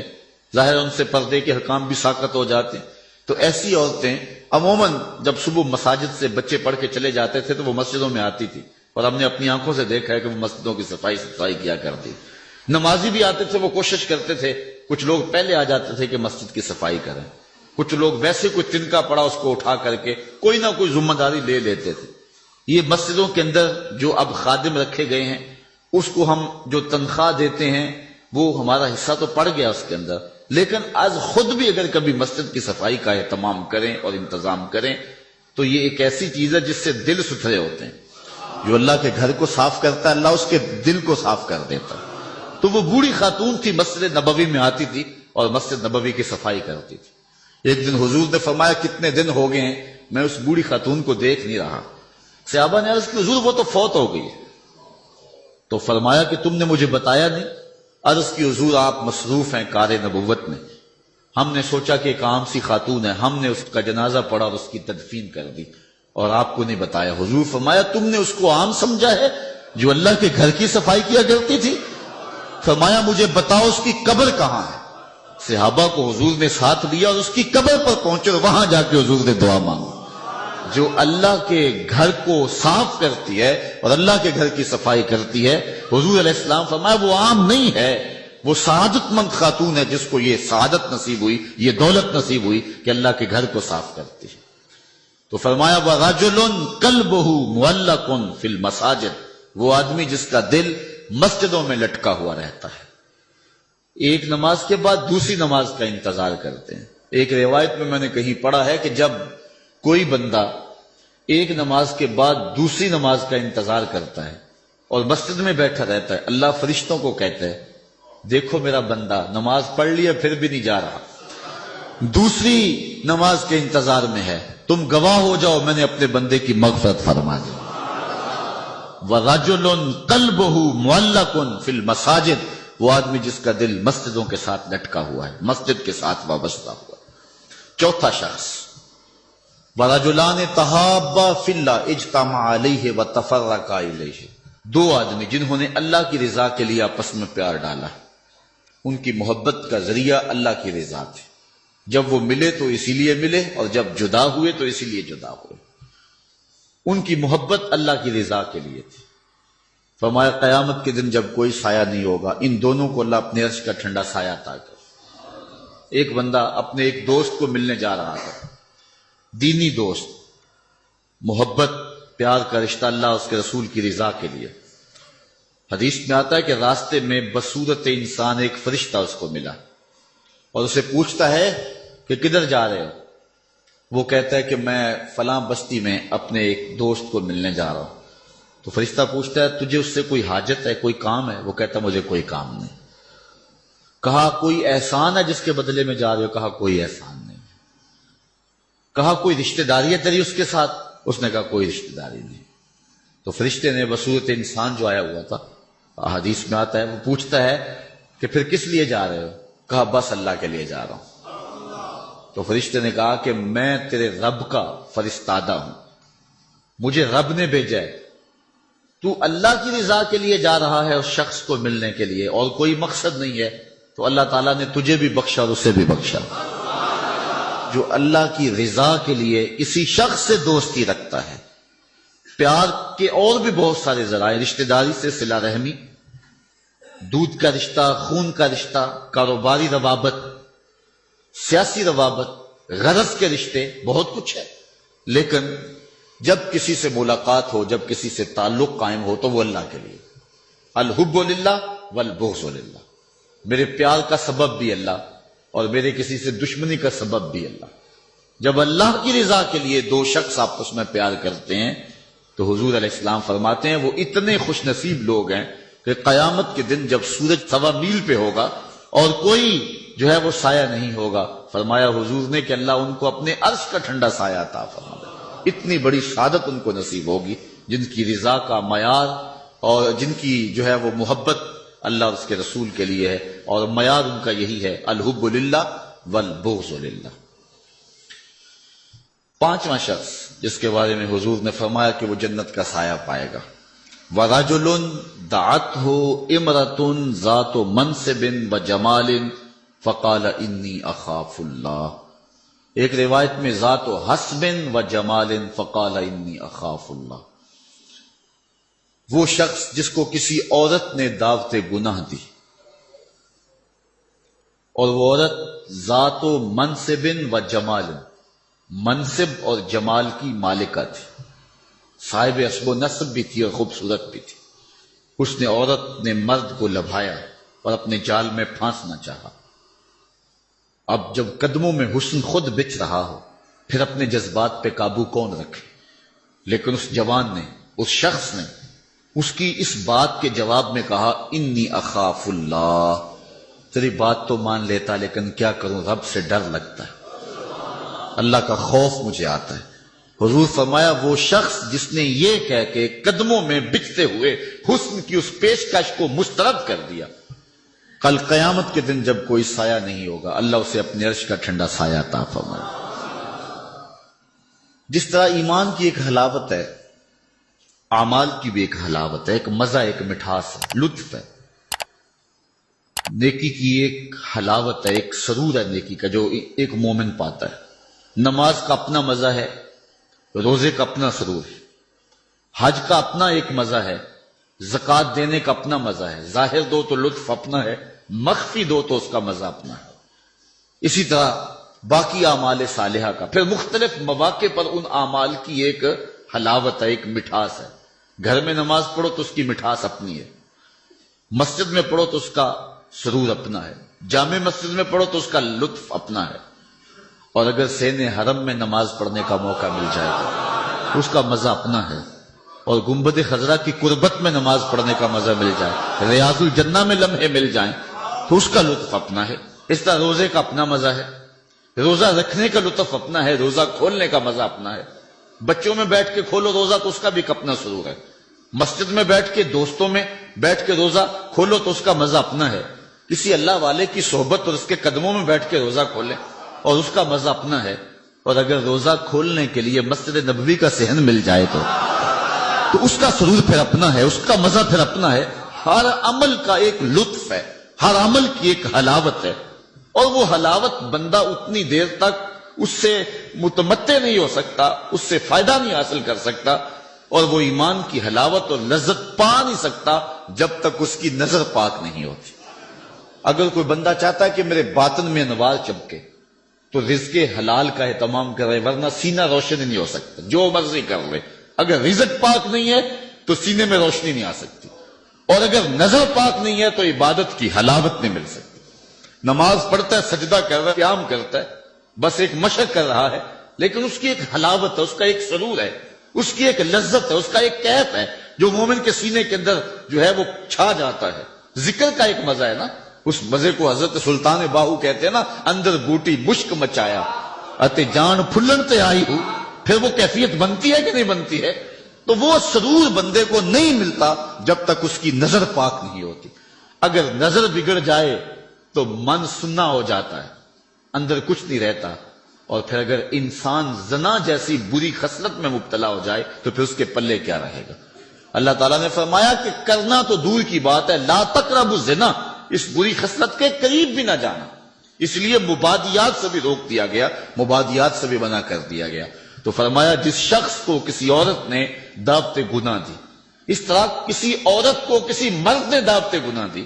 Speaker 1: ظاہر ان سے پردے کے حکام بھی ساقط ہو جاتے ہیں، تو ایسی عورتیں عموماً جب صبح مساجد سے بچے پڑھ کے چلے جاتے تھے تو وہ مسجدوں میں آتی تھی، اور ہم نے اپنی آنکھوں سے دیکھا ہے کہ وہ مسجدوں کی صفائی کیا کرتی۔ نمازی بھی آتے تھے، وہ کوشش کرتے تھے، کچھ لوگ پہلے آ جاتے تھے کہ مسجد کی صفائی کریں، کچھ لوگ ویسے کوئی تنکا پڑا اس کو اٹھا کر کے کوئی نہ کوئی ذمہ داری لے لیتے تھے۔ یہ مسجدوں کے اندر جو اب خادم رکھے گئے ہیں، اس کو ہم جو تنخواہ دیتے ہیں وہ ہمارا حصہ تو پڑ گیا اس کے اندر، لیکن آج خود بھی اگر کبھی مسجد کی صفائی کا اہتمام کریں اور انتظام کریں تو یہ ایک ایسی چیز ہے جس سے دل ستھرے ہوتے ہیں۔ جو اللہ کے گھر کو صاف کرتا ہے، اللہ اس کے دل کو صاف کر دیتا ہے۔ تو وہ بوڑھی خاتون تھی، مسجد نبوی میں آتی تھی اور مسجد نبوی کی صفائی کرتی تھی۔ ایک دن حضور نے فرمایا کتنے دن ہو گئے ہیں میں اس بوڑھی خاتون کو دیکھ نہیں رہا۔ صحابہ نے عرض کی حضور وہ تو فوت ہو گئی ہے۔ تو فرمایا کہ تم نے مجھے بتایا نہیں؟ عرض کی حضور آپ مصروف ہیں کار نبوت میں، ہم نے سوچا کہ ایک عام سی خاتون ہے، ہم نے اس کا جنازہ پڑھا اور اس کی تدفین کر دی اور آپ کو نہیں بتایا۔ حضور فرمایا تم نے اس کو عام سمجھا ہے جو اللہ کے گھر کی صفائی کیا کرتی تھی؟ فرمایا مجھے بتاؤ اس کی قبر کہاں ہے؟ صحابہ کو حضور نے ساتھ لیا اور اس کی قبر پر پہنچے اور وہاں جا کے حضور نے دعا مانگی۔ جو اللہ کے گھر کو صاف کرتی ہے اور اللہ کے گھر کی صفائی کرتی ہے، حضور علیہ السلام فرمایا وہ عام نہیں ہے، وہ سعادت مند خاتون ہے جس کو یہ سعادت نصیب ہوئی، یہ دولت نصیب ہوئی کہ اللہ کے گھر کو صاف کرتی ہے۔ تو فرمایا وَرَجُلٌ قَلْبُهُ مُعَلَّقٌ فِي الْمَسَاجِدِ، وہ آدمی جس کا دل مسجدوں میں لٹکا ہوا رہتا ہے، ایک نماز کے بعد دوسری نماز کا انتظار کرتے ہیں۔ ایک روایت میں نے کہیں پڑھا ہے کہ جب کوئی بندہ ایک نماز کے بعد دوسری نماز کا انتظار کرتا ہے اور مسجد میں بیٹھا رہتا ہے، اللہ فرشتوں کو کہتا ہے دیکھو میرا بندہ نماز پڑھ لیا پھر بھی نہیں جا رہا، دوسری نماز کے انتظار میں ہے، تم گواہ ہو جاؤ میں نے اپنے بندے کی مغفرت فرما دی۔ وَرَجُلٌ قَلْبُهُ مُعَلَّقٌ فِي الْمَسَاجِدِ، وہ آدمی جس کا دل مسجدوں کے ساتھ لٹکا ہوا ہے، مسجد کے ساتھ وابستہ ہوا ہے۔ چوتھا شخص وَرَجُلَانِ تَحَابَّا فِي اللَّهِ اجْتَمَعَا عَلَيْهِ وَتَفَرَّقَا إِلَيْهِ، دو آدمی جنہوں نے اللہ کی رضا کے لیے آپس میں پیار ڈالا، ان کی محبت کا ذریعہ اللہ کی رضا تھی، جب وہ ملے تو اسی لیے ملے اور جب جدا ہوئے تو اسی لیے جدا ہوئے، ان کی محبت اللہ کی رضا کے لیے تھی۔ فرمایا قیامت کے دن جب کوئی سایہ نہیں ہوگا ان دونوں کو اللہ اپنے عرش کا ٹھنڈا سایہ عطا کر۔ ایک بندہ اپنے ایک دوست کو ملنے جا رہا تھا، دینی دوست، محبت پیار کا رشتہ اللہ اس کے رسول کی رضا کے لیے۔ حدیث میں آتا ہے کہ راستے میں بصورت انسان ایک فرشتہ اس کو ملا اور اسے پوچھتا ہے کہ کدھر جا رہے ہو؟ وہ کہتا ہے کہ میں فلاں بستی میں اپنے ایک دوست کو ملنے جا رہا ہوں۔ تو فرشتہ پوچھتا ہے تجھے اس سے کوئی حاجت ہے، کوئی کام ہے؟ وہ کہتا ہے مجھے کوئی کام نہیں۔ کہا کوئی احسان ہے جس کے بدلے میں جا رہے ہو؟ کہا کوئی احسان نہیں۔ کہا کوئی رشتہ داری ہے تیری اس کے ساتھ؟ اس نے کہا کوئی رشتہ داری نہیں۔ تو فرشتے نے بصورت انسان جو آیا ہوا تھا، حدیث میں آتا ہے، وہ پوچھتا ہے کہ پھر کس لیے جا رہے ہو؟ کہا بس اللہ کے لیے جا رہا ہوں۔ تو فرشتے نے کہا کہ میں تیرے رب کا فرستادہ ہوں، مجھے رب نے بھیجا ہے، تو اللہ کی رضا کے لیے جا رہا ہے اس شخص کو ملنے کے لیے اور کوئی مقصد نہیں ہے، تو اللہ تعالیٰ نے تجھے بھی بخشا اور اسے بھی بخشا۔ جو اللہ کی رضا کے لیے کسی شخص سے دوستی رکھتا ہے، پیار کے اور بھی بہت سارے ذرائع، رشتہ داری سے صلہ رحمی، دودھ کا رشتہ، خون کا رشتہ، کاروباری روابط، سیاسی روابط، غرض کے رشتے، بہت کچھ ہے، لیکن جب کسی سے ملاقات ہو، جب کسی سے تعلق قائم ہو تو وہ اللہ کے لیے۔ الحب للہ والبغض للہ، میرے پیار کا سبب بھی اللہ اور میرے کسی سے دشمنی کا سبب بھی اللہ۔ جب اللہ کی رضا کے لیے دو شخص آپس میں پیار کرتے ہیں تو حضور علیہ السلام فرماتے ہیں وہ اتنے خوش نصیب لوگ ہیں کہ قیامت کے دن جب سورج 1.25 میل پہ ہوگا اور کوئی جو ہے وہ سایہ نہیں ہوگا، فرمایا حضور نے کہ اللہ ان کو اپنے عرش کا ٹھنڈا سایہ عطا فرمائے۔ اتنی بڑی سعادت ان کو نصیب ہوگی جن کی رضا کا معیار اور جن کی جو ہے وہ محبت اللہ اور اس کے رسول کے لیے ہے، اور معیار ان کا یہی ہے، الحب للہ والبغض للہ۔ پانچواں شخص جس کے بارے میں حضور نے فرمایا کہ وہ جنت کا سایہ پائے گا، وَرَجُلٌ دَعَتْهُ امْرَةٌ ذَاتُ مَنْصِبٍ وَجَمَالٍ فَقَالَ إِنِّي أَخَافُ اللَّهَ، ایک روایت میں ذات و حسب و جمال فقال انی اخاف اللہ، وہ شخص جس کو کسی عورت نے دعوت گناہ دی اور وہ عورت ذات و منصب و جمال، منصب اور جمال کی مالکہ تھی، صاحب حسب و نسب بھی تھی اور خوبصورت بھی تھی۔ اس نے عورت نے مرد کو لبھایا اور اپنے جال میں پھانسنا چاہا۔ اب جب قدموں میں حسن خود بچ رہا ہو پھر اپنے جذبات پہ قابو کون رکھے؟ لیکن اس جوان نے، اس شخص نے اس کی اس بات کے جواب میں کہا انی اخاف اللہ، تیری بات تو مان لیتا لیکن کیا کروں، رب سے ڈر لگتا ہے، اللہ کا خوف مجھے آتا ہے۔ حضور فرمایا وہ شخص جس نے یہ کہہ کے قدموں میں بچتے ہوئے حسن کی اس پیشکش کو مسترد کر دیا، کل قیامت کے دن جب کوئی سایہ نہیں ہوگا اللہ اسے اپنے عرش کا ٹھنڈا سایہ عطا فرمائے۔ جس طرح ایمان کی ایک حلاوت ہے، اعمال کی بھی ایک حلاوت ہے، ایک مزہ، ایک مٹھاس ہے، لطف ہے۔ نیکی کی ایک حلاوت ہے، ایک سرور ہے نیکی کا جو ایک مومن پاتا ہے۔ نماز کا اپنا مزہ ہے، روزے کا اپنا سرور ہے، حج کا اپنا ایک مزہ ہے، زکوٰۃ دینے کا اپنا مزہ ہے، ظاہر دو تو لطف اپنا ہے، مخفی دو تو اس کا مزہ اپنا ہے۔ اسی طرح باقی اعمال صالحہ کا پھر مختلف مواقع پر ان اعمال کی ایک حلاوت ہے، ایک مٹھاس ہے۔ گھر میں نماز پڑھو تو اس کی مٹھاس اپنی ہے، مسجد میں پڑھو تو اس کا سرور اپنا ہے، جامع مسجد میں پڑھو تو اس کا لطف اپنا ہے، اور اگر سین حرم میں نماز پڑھنے کا موقع مل جائے گا اس کا مزہ اپنا ہے، اور گنبد خضرا کی قربت میں نماز پڑھنے کا مزہ مل جائے، ریاض الجنہ میں لمحے مل جائیں تو اس کا لطف اپنا ہے۔ اس طرح روزے کا اپنا مزہ ہے، روزہ رکھنے کا لطف اپنا ہے، روزہ کھولنے کا مزہ اپنا ہے۔ بچوں میں بیٹھ کے کھولو روزہ تو اس کا بھی اپنا سرور ہے، مسجد میں بیٹھ کے دوستوں میں بیٹھ کے روزہ کھولو تو اس کا مزہ اپنا ہے، کسی اللہ والے کی صحبت اور اس کے قدموں میں بیٹھ کے روزہ کھولیں اور اس کا مزہ اپنا ہے، اور اگر روزہ کھولنے کے لیے مسجد نبوی کا صحن مل جائے تو اس کا سرور پھر اپنا ہے، اس کا مزہ پھر اپنا ہے۔ ہر عمل کا ایک لطف ہے، ہر عمل کی ایک حلاوت ہے، اور وہ حلاوت بندہ اتنی دیر تک اس سے متمتع نہیں ہو سکتا، اس سے فائدہ نہیں حاصل کر سکتا، اور وہ ایمان کی حلاوت اور لذت پا نہیں سکتا جب تک اس کی نظر پاک نہیں ہوتی۔ اگر کوئی بندہ چاہتا ہے کہ میرے باطن میں انوار چمکے تو رزق حلال کا اہتمام کرے، ورنہ سینہ روشن نہیں ہو سکتا، جو مرضی کر لے، اگر رزق پاک نہیں ہے تو سینے میں روشنی نہیں آ سکتی، اور اگر نظر پاک نہیں ہے تو عبادت کی حلاوت نہیں مل سکتی۔ نماز پڑھتا ہے، سجدہ کر رہا ہے، قیام کرتا ہے، بس ایک مشق کر رہا ہے، لیکن اس کی ایک حلاوت ہے، اس کا ایک سرور ہے، اس کی ایک لذت ہے، اس کا ایک کیف ہے جو مومن کے سینے کے اندر جو ہے وہ چھا جاتا ہے۔ ذکر کا ایک مزہ ہے نا، اس مزے کو حضرت سلطان باہو کہتے ہیں نا، اندر بوٹی مشک مچایا اتے جان پھلن تے آئی ہو، پھر وہ کیفیت بنتی ہے کہ نہیں بنتی ہے؟ تو وہ سرور بندے کو نہیں ملتا جب تک اس کی نظر پاک نہیں ہوتی۔ اگر نظر بگڑ جائے تو من سننا ہو جاتا ہے، اندر کچھ نہیں رہتا، اور پھر اگر انسان زنا جیسی بری خصلت میں مبتلا ہو جائے تو پھر اس کے پلے کیا رہے گا؟ اللہ تعالیٰ نے فرمایا کہ کرنا تو دور کی بات ہے، لا تقربوا الزنا، اس بری خصلت کے قریب بھی نہ جانا، اس لیے مبادیات سے بھی روک دیا گیا، مبادیات سے بھی منع کر دیا گیا۔ تو فرمایا جس شخص کو کسی عورت نے دعوت گناہ دی، اس طرح کسی عورت کو کسی مرد نے دعوت گناہ دی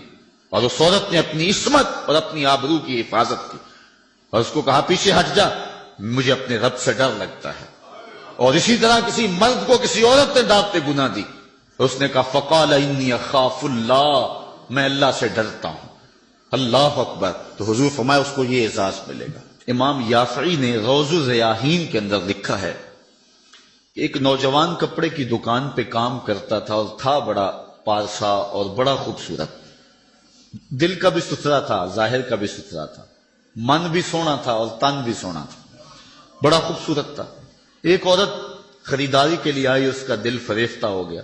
Speaker 1: اور اس عورت نے اپنی عصمت اور اپنی آبرو کی حفاظت کی اور اس کو کہا پیچھے ہٹ جا، مجھے اپنے رب سے ڈر لگتا ہے، اور اسی طرح کسی مرد کو کسی عورت نے دعوت گناہ دی، اس نے کہا فقال انی اخاف اللہ، میں اللہ سے ڈرتا ہوں۔ اللہ اکبر، تو حضور فرمایا اس کو یہ اعزاز ملے گا۔ امام یافعی نے روض الریاحین کے اندر لکھا ہے کہ ایک نوجوان کپڑے کی دکان پہ کام کرتا تھا اور تھا بڑا پارسا اور بڑا خوبصورت، دل کا بھی ستھرا تھا، ظاہر کا بھی ستھرا تھا، من بھی سونا تھا اور تن بھی سونا تھا، بڑا خوبصورت تھا۔ ایک عورت خریداری کے لیے آئی، اس کا دل فریفتہ ہو گیا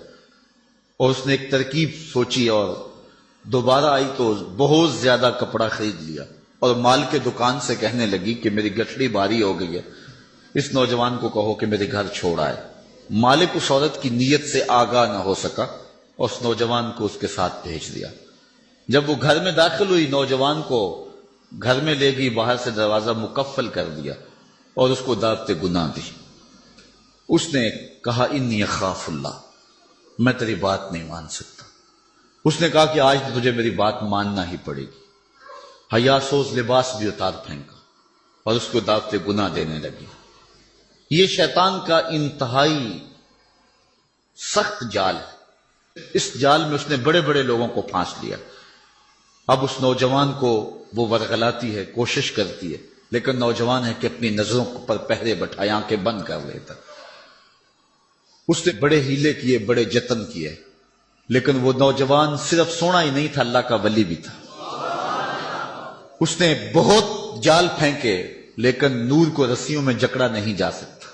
Speaker 1: اور اس نے ایک ترکیب سوچی اور دوبارہ آئی تو بہت زیادہ کپڑا خرید لیا اور مال کے دکان سے کہنے لگی کہ میری گٹھڑی باری ہو گئی ہے، اس نوجوان کو کہو کہ میرے گھر چھوڑ آئے۔ مالک اس عورت کی نیت سے آگاہ نہ ہو سکا اور اس نوجوان کو اس کے ساتھ بھیج دیا۔ جب وہ گھر میں داخل ہوئی، نوجوان کو گھر میں لے گئی، باہر سے دروازہ مقفل کر دیا اور اس کو دعوت گناہ دی۔ اس نے کہا انی اخاف اللہ، میں تیری بات نہیں مان سکتا۔ اس نے کہا کہ آج تو تجھے میری بات ماننا ہی پڑے گی۔ حیا سوز لباس بھی اتار پھینکا اور اس کو دعوت گناہ دینے لگی۔ یہ شیطان کا انتہائی سخت جال ہے، اس جال میں اس نے بڑے بڑے لوگوں کو پھانس لیا۔ اب اس نوجوان کو وہ ورغلاتی ہے، کوشش کرتی ہے، لیکن نوجوان ہے کہ اپنی نظروں پر پہرے بٹھائے، آنکھیں بند کر لیتا۔ اس نے بڑے ہیلے کیے، بڑے جتن کیے، لیکن وہ نوجوان صرف سونا ہی نہیں تھا، اللہ کا ولی بھی تھا۔ اس نے بہت جال پھینکے لیکن نور کو رسیوں میں جکڑا نہیں جا سکتا۔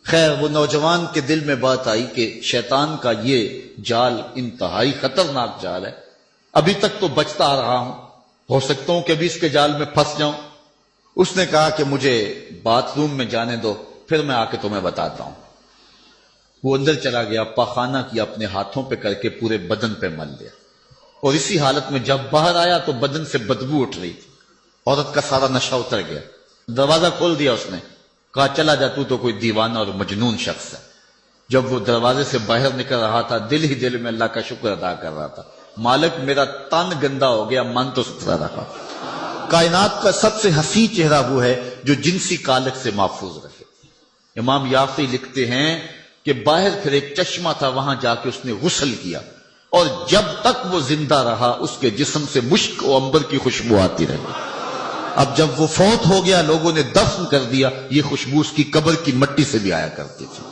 Speaker 1: خیر، وہ نوجوان کے دل میں بات آئی کہ شیطان کا یہ جال انتہائی خطرناک جال ہے، ابھی تک تو بچتا آ رہا ہوں، ہو سکتا ہوں کہ ابھی اس کے جال میں پھنس جاؤں۔ اس نے کہا کہ مجھے باتھ روم میں جانے دو، پھر میں آ کے تمہیں بتاتا ہوں۔ وہ اندر چلا گیا، پاخانہ کیا، اپنے ہاتھوں پہ کر کے پورے بدن پہ مل لیا، اور اسی حالت میں جب باہر آیا تو بدن سے بدبو اٹھ رہی تھی۔ عورت کا سارا نشہ اتر گیا، دروازہ کھول دیا اس نے، کہا چلا جا، تو کوئی دیوانہ اور مجنون شخص ہے۔ جب وہ دروازے سے باہر نکل رہا تھا، دل ہی دل میں اللہ کا شکر ادا کر رہا تھا، مالک میرا تن گندا ہو گیا، من تو ستھرا رہا۔ کائنات کا سب سے حسین چہرہ وہ ہے جو جنسی کالک سے محفوظ رہے۔ امام یافعی لکھتے ہیں کہ باہر پھر ایک چشمہ تھا، وہاں جا کے اس نے غسل کیا، اور جب تک وہ زندہ رہا اس کے جسم سے مشک و عنبر کی خوشبو آتی رہی۔ اب جب وہ فوت ہو گیا، لوگوں نے دفن کر دیا، یہ خوشبو اس کی قبر کی مٹی سے بھی آیا کرتی تھی۔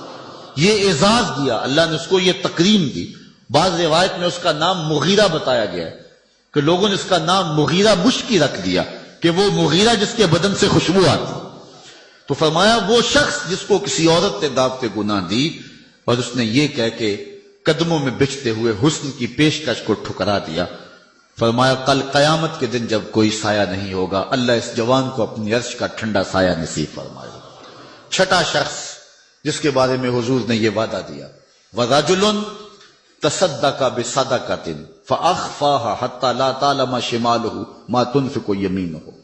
Speaker 1: یہ اعزاز دیا اللہ نے، اس کو یہ تکریم دی۔ بعض روایت میں اس کا نام مغیرہ بتایا گیا ہے کہ لوگوں نے اس کا نام مغیرہ مشکی رکھ دیا کہ وہ مغیرہ جس کے بدن سے خوشبو آتی۔ تو فرمایا وہ شخص جس کو کسی عورت نے دعوت گناہ دی اور اس نے یہ کہہ کے قدموں میں بچھتے ہوئے حسن کی پیشکش کو ٹھکرا دیا، فرمایا کل قیامت کے دن جب کوئی سایہ نہیں ہوگا، اللہ اس جوان کو اپنی عرش کا ٹھنڈا سایہ نصیب فرمائے گا۔ چھٹا شخص جس کے بارے میں حضور نے یہ وعدہ دیا، وَرَجُلٌ تَصَدَّقَ بِصَدَقَةٍ فَأَخْفَاهَا حَتَّى لَا تَعْلَمَ شِمَالُهُ مَا تُنْفِقُ يَمِينُهُ،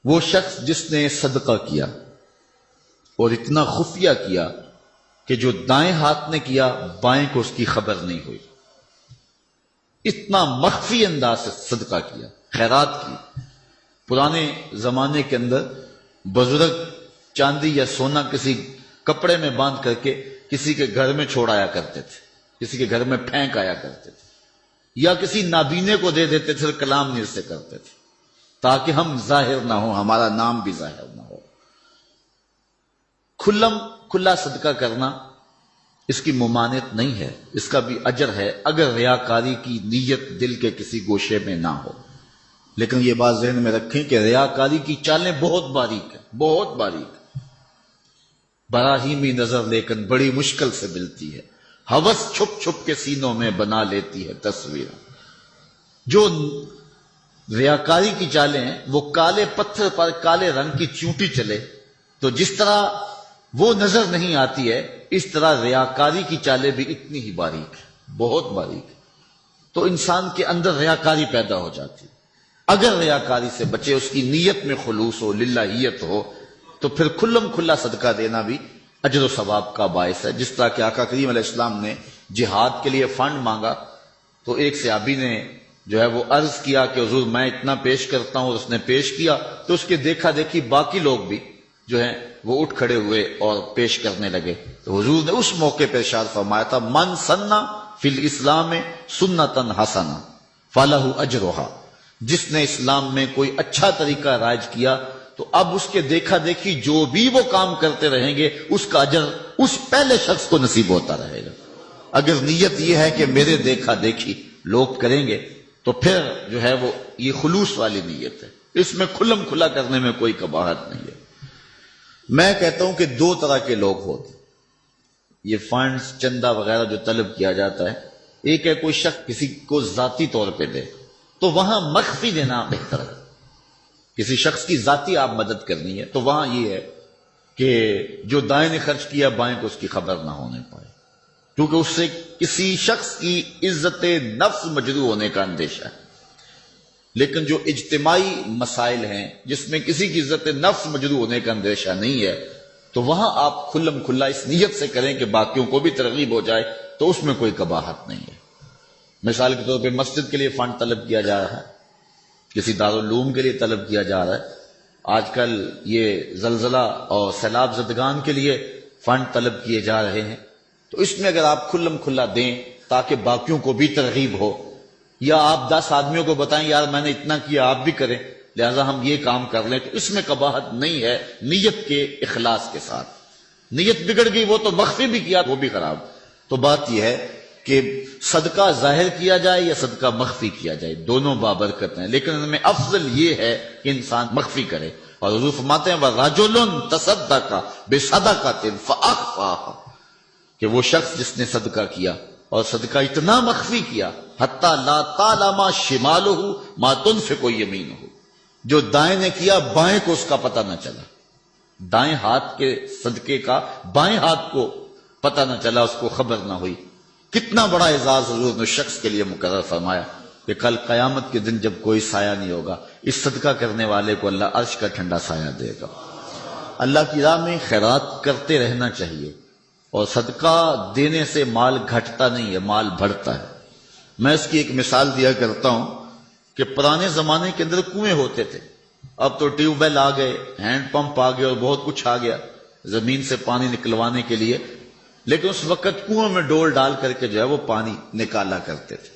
Speaker 1: وہ شخص جس نے صدقہ کیا اور اتنا خفیہ کیا کہ جو دائیں ہاتھ نے کیا بائیں کو اس کی خبر نہیں ہوئی، اتنا مخفی انداز سے صدقہ کیا، خیرات کی۔ پرانے زمانے کے اندر بزرگ چاندی یا سونا کسی کپڑے میں باندھ کر کے کسی کے گھر میں چھوڑ آیا کرتے تھے، کسی کے گھر میں پھینک آیا کرتے تھے، یا کسی نابینے کو دے دیتے تھے، کلام نہیں اس سے کرتے تھے تاکہ ہم ظاہر نہ ہو، ہمارا نام بھی ظاہر نہ ہو۔ کھلا صدقہ کرنا اس کی ممانعت نہیں ہے، اس کا بھی اجر ہے اگر ریاکاری کی نیت دل کے کسی گوشے میں نہ ہو۔ لیکن یہ بات ذہن میں رکھیں کہ ریاکاری کی چالیں بہت باریک ہیں، بہت باریک، براہیمی نظر لیکن بڑی مشکل سے ملتی ہے۔ ہوس چھپ چھپ کے سینوں میں بنا لیتی ہے تصویر۔ جو ریاکاری کی چالیں ہیں وہ کالے پتھر پر کالے رنگ کی چونٹی چلے تو جس طرح وہ نظر نہیں آتی ہے، اس طرح ریاکاری کی چالیں بھی اتنی ہی باریک ہیں، بہت باریک۔ تو انسان کے اندر ریاکاری پیدا ہو جاتی۔ اگر ریاکاری سے بچے، اس کی نیت میں خلوص ہو، للہیت ہو، تو پھر کھلا صدقہ دینا بھی اجر و ثواب کا باعث ہے۔ جس طرح کہ آقا کریم علیہ السلام نے جہاد کے لیے فنڈ مانگا تو ایک صحابی نے جو ہے وہ عرض کیا کہ حضور میں اتنا پیش کرتا ہوں، اس نے پیش کیا تو اس کے دیکھا دیکھی باقی لوگ بھی جو ہیں وہ اٹھ کھڑے ہوئے اور پیش کرنے لگے۔ تو حضور نے اس موقع پہ ارشاد فرمایا تھا، من سنہ فی الاسلام سنتن حسنہ فلہ اجرہا، جس نے اسلام میں کوئی اچھا طریقہ رائج کیا تو اب اس کے دیکھا دیکھی جو بھی وہ کام کرتے رہیں گے اس کا اجر اس پہلے شخص کو نصیب ہوتا رہے گا۔ اگر نیت یہ ہے کہ میرے دیکھا دیکھی لوگ کریں گے تو پھر جو ہے وہ یہ خلوص والی نیت ہے، اس میں کھلم کھلا کرنے میں کوئی قباحت نہیں ہے۔ میں کہتا ہوں کہ دو طرح کے لوگ ہوتے، یہ فنڈز چندہ وغیرہ جو طلب کیا جاتا ہے، ایک ہے کوئی شخص کسی کو ذاتی طور پہ دے تو وہاں مخفی دینا بہتر ہے۔ کسی شخص کی ذاتی آپ مدد کرنی ہے تو وہاں یہ ہے کہ جو دائیں نے خرچ کیا بائیں کو اس کی خبر نہ ہونے پائے، کیونکہ اس سے کسی شخص کی عزت نفس مجروح ہونے کا اندیشہ ہے۔ لیکن جو اجتماعی مسائل ہیں جس میں کسی کی عزت نفس مجروح ہونے کا اندیشہ نہیں ہے تو وہاں آپ کھلم کھلا اس نیت سے کریں کہ باقیوں کو بھی ترغیب ہو جائے تو اس میں کوئی قباحت نہیں ہے۔ مثال کے طور پہ مسجد کے لیے فنڈ طلب کیا جا رہا ہے، کسی دارالعلوم کے لیے طلب کیا جا رہا ہے، آج کل یہ زلزلہ اور سیلاب زدگان کے لیے فنڈ طلب کیے جا رہے ہیں، تو اس میں اگر آپ کھلم کھلا دیں تاکہ باقیوں کو بھی ترغیب ہو، یا آپ 10 آدمیوں کو بتائیں یار میں نے اتنا کیا آپ بھی کریں لہذا ہم یہ کام کر لیں، تو اس میں قباحت نہیں ہے نیت کے اخلاص کے ساتھ۔ نیت بگڑ گئی وہ تو مخفی بھی کیا وہ بھی خراب۔ تو بات یہ ہے کہ صدقہ ظاہر کیا جائے یا صدقہ مخفی کیا جائے دونوں بابرکت ہیں، لیکن ان میں افضل یہ ہے کہ انسان مخفی کرے۔ اور حضور فرماتے ہیں وَرَجُلٌ تَصَدَّقَ بِصَدَقَةٍ فَأَخْفَاهَا، کہ وہ شخص جس نے صدقہ کیا اور صدقہ اتنا مخفی کیا حتیٰ لا تعلم شمالہ ما تنفق یمینہ، جو دائیں نے کیا بائیں کو اس کا پتہ نہ چلا، دائیں ہاتھ کے صدقے کا بائیں ہاتھ کو پتہ نہ چلا، اس کو خبر نہ ہوئی۔ کتنا بڑا اعزاز حضور نے شخص کے لیے مقرر فرمایا کہ کل قیامت کے دن جب کوئی سایہ نہیں ہوگا اس صدقہ کرنے والے کو اللہ عرش کا ٹھنڈا سایہ دے گا۔ اللہ کی راہ میں خیرات کرتے رہنا چاہیے، اور صدقہ دینے سے مال گھٹتا نہیں ہے، مال بڑھتا ہے۔ میں اس کی ایک مثال دیا کرتا ہوں کہ پرانے زمانے کے اندر کنویں ہوتے تھے، اب تو ٹیوب ویل آ گئے، ہینڈ پمپ آ گئے اور بہت کچھ آ گیا زمین سے پانی نکلوانے کے لیے، لیکن اس وقت کنویں میں ڈول ڈال کر کے جو ہے وہ پانی نکالا کرتے تھے۔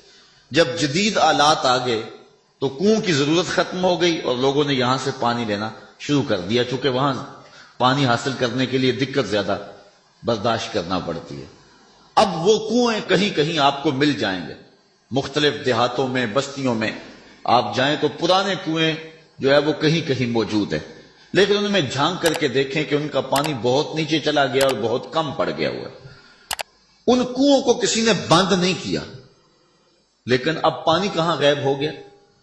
Speaker 1: جب جدید آلات آ گئے تو کنویں کی ضرورت ختم ہو گئی اور لوگوں نے یہاں سے پانی لینا شروع کر دیا، چونکہ وہاں پانی حاصل کرنے کے لیے دقت زیادہ برداشت کرنا پڑتی ہے۔ اب وہ کنویں کہیں کہیں آپ کو مل جائیں گے، مختلف دیہاتوں میں بستیوں میں آپ جائیں تو پرانے کنویں جو ہے وہ کہیں کہیں موجود ہیں، لیکن ان میں جھانک کر کے دیکھیں کہ ان کا پانی بہت نیچے چلا گیا اور بہت کم پڑ گیا ہوا ہے۔ ان کنووں کو کسی نے بند نہیں کیا، لیکن اب پانی کہاں غائب ہو گیا؟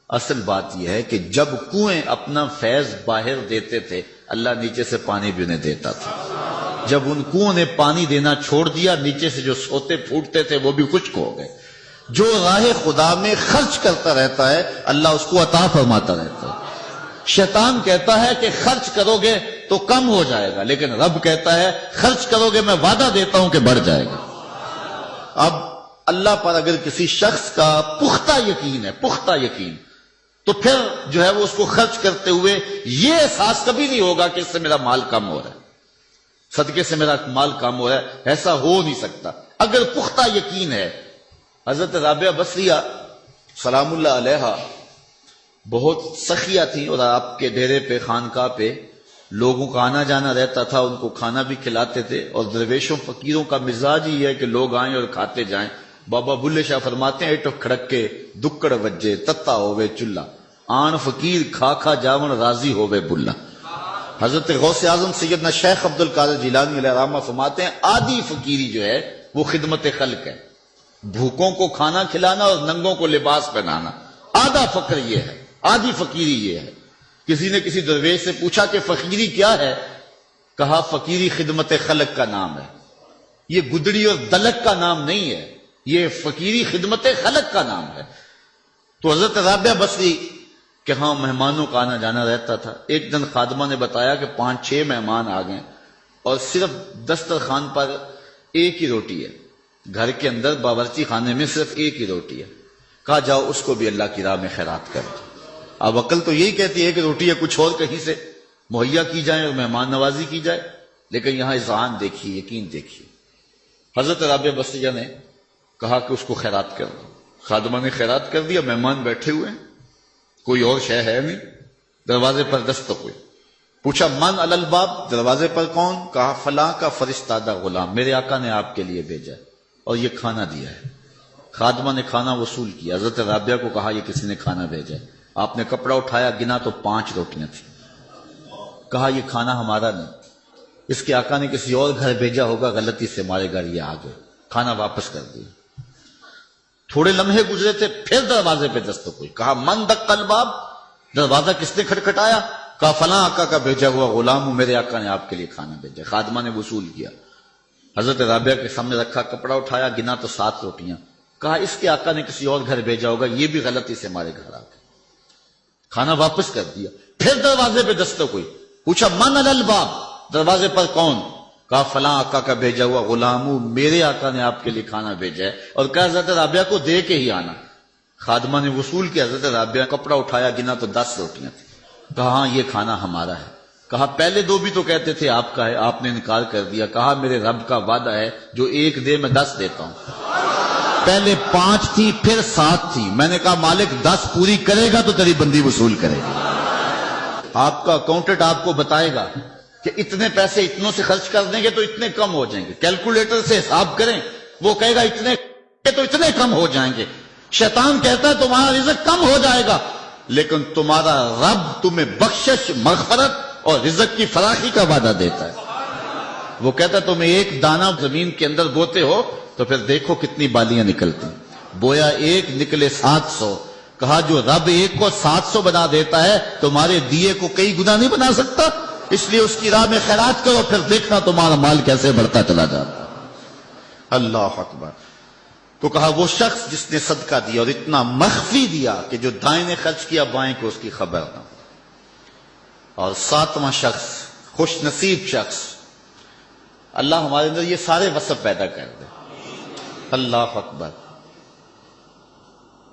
Speaker 1: اصل بات یہ ہے کہ جب کنویں اپنا فیض باہر دیتے تھے اللہ نیچے سے پانی بھی انہیں دیتا تھا، جب ان کنووں نے پانی دینا چھوڑ دیا نیچے سے جو سوتے پھوٹتے تھے وہ بھی خشک ہو گئے۔ جو راہ خدا میں خرچ کرتا رہتا ہے اللہ اس کو عطا فرماتا رہتا ہے۔ شیطان کہتا ہے کہ خرچ کرو گے تو کم ہو جائے گا، لیکن رب کہتا ہے خرچ کرو گے میں وعدہ دیتا ہوں کہ بڑھ جائے گا۔ اب اللہ پر اگر کسی شخص کا پختہ یقین ہے، پختہ یقین، تو پھر جو ہے وہ اس کو خرچ کرتے ہوئے یہ احساس کبھی نہیں ہوگا کہ اس سے میرا مال کم ہو رہا ہے، صدقے سے میرا مال کم ہو رہا ہے، ایسا ہو نہیں سکتا اگر پختہ یقین ہے۔ حضرت رابعہ بصریہ سلام اللہ علیہا بہت سخیہ تھیں، اور آپ کے ڈیرے پہ خانقاہ پہ لوگوں کا آنا جانا رہتا تھا، ان کو کھانا بھی کھلاتے تھے، اور درویشوں فقیروں کا مزاج ہی ہے کہ لوگ آئیں اور کھاتے جائیں۔ بابا بلے شاہ فرماتے ہیں ایٹو کھڑک کے دکڑ وجے تتا ہوئے چلا، آن فقیر کھا کھا جاون راضی ہوئے بلا۔ حضرت غوث اعظم سیدنا شیخ عبد القادر جیلانی علیہ الرحمہ فرماتے ہیں آدھی فقیری جو ہے وہ خدمت خلق ہے، بھوکوں کو کھانا کھلانا اور ننگوں کو لباس پہنانا، آدھا فقر یہ ہے، آدھی فقیری یہ ہے۔ کسی نے کسی درویش سے پوچھا کہ فقیری کیا ہے؟ کہا فقیری خدمت خلق کا نام ہے، یہ گدڑی اور دلک کا نام نہیں ہے، یہ فقیری خدمت خلق کا نام ہے۔ تو حضرت رابعہ بصری کہ ہاں مہمانوں کا آنا جانا رہتا تھا۔ ایک دن خادمہ نے بتایا کہ 5-6 مہمان آ گئے اور صرف دسترخوان پر ایک ہی روٹی ہے، گھر کے اندر باورچی خانے میں صرف ایک ہی روٹی ہے۔ کہا جاؤ اس کو بھی اللہ کی راہ میں خیرات کر دو۔ اب عقل تو یہی کہتی ہے کہ روٹی ہے کچھ اور کہیں سے مہیا کی جائے اور مہمان نوازی کی جائے، لیکن یہاں اذعان دیکھیے، یقین دیکھیے۔ حضرت رابعہ بصریہ نے کہا کہ اس کو خیرات کر دو۔ خادمہ نے خیرات کر دیا، مہمان بیٹھے ہوئے ہیں، کوئی اور شے ہے نہیں، دروازے پر دستک ہوئی. پوچھا من علی الباب، دروازے پر کون؟ کہا فلاں کا فرستادہ غلام، میرے آقا نے آپ کے لیے بھیجا ہے اور یہ کھانا دیا ہے. خادمہ نے کھانا وصول کیا. حضرت رابعہ کو کہا یہ کسی نے کھانا بھیجا ہے. آپ نے کپڑا اٹھایا، گنا تو 5 روٹیاں تھیں. کہا یہ کھانا ہمارا نہیں، اس کے آقا نے کسی اور گھر بھیجا ہوگا، غلطی سے ہمارے گھر یہ آ گئے. کھانا واپس کر دیا. تھوڑے لمحے گزرے تھے، پھر دروازے پہ دستک ہوئی. کہا من دق الباب، دروازہ کس نے کھٹکھٹایا؟ کہا فلاں آقا کا بھیجا ہوا غلام ہوں، میرے آقا نے آپ کے لیے کھانا بھیجا. خادمہ نے وصول کیا، حضرت رابعہ کے سامنے رکھا، کپڑا اٹھایا، گنا تو 7 روٹیاں. کہا اس کے آقا نے کسی اور گھر بھیجا ہوگا، یہ بھی غلطی سے ہمارے گھر آ گئے. کھانا واپس کر دیا. پھر دروازے پہ دستک ہوئی. پوچھا من علی الباب، دروازے پر کون؟ کہا فلاں آقا کا بھیجا ہوا غلام ہوں، میرے آقا نے آپ کے لیے کھانا بھیجا ہے اور کہا حضرت رابعہ کو دے کے ہی آنا. خادمہ نے وصول کیا. حضرت رابعہ کپڑا اٹھایا، گنا تو 10 روٹیاں تھیں. کہا ہاں یہ کھانا ہمارا ہے. کہا پہلے 2 بھی تو کہتے تھے آپ کا ہے، آپ نے انکار کر دیا. کہا میرے رب کا وعدہ ہے جو 1 دے میں 10 دیتا ہوں. پہلے 5 تھی، پھر 7 تھی. میں نے کہا مالک 10 پوری کرے گا تو تیری بندی وصول کرے گا. آپ کا اکاؤنٹنٹ آپ کو بتائے گا کہ اتنے پیسے اتنوں سے خرچ کر دیں گے تو اتنے کم ہو جائیں گے. کیلکولیٹر سے حساب کریں، وہ کہے گا اتنے تو اتنے کم ہو جائیں گے. شیطان کہتا ہے تمہارا رزق کم ہو جائے گا، لیکن تمہارا رب تمہیں بخشش، مغفرت اور رزق کی فراخی کا وعدہ دیتا ہے. وہ کہتا ہے تم 1 دانہ زمین کے اندر بوتے ہو تو پھر دیکھو کتنی بالیاں نکلتی. بویا 1 نکلے 700. کہا جو رب 1 کو 700 بنا دیتا ہے تمہارے دیے کو کئی گنا نہیں بنا سکتا. اس لیے اس کی راہ میں خیرات کرو، پھر دیکھنا تمہارا مال کیسے بڑھتا چلا جاتا. اللہ اکبر. تو کہا وہ شخص جس نے صدقہ دیا اور اتنا مخفی دیا کہ جو دائیں نے خرچ کیا بائیں کو اس کی خبر نہ. اور 7واں شخص، خوش نصیب شخص، اللہ ہمارے اندر یہ سارے وصف پیدا کر دے. اللہ اکبر.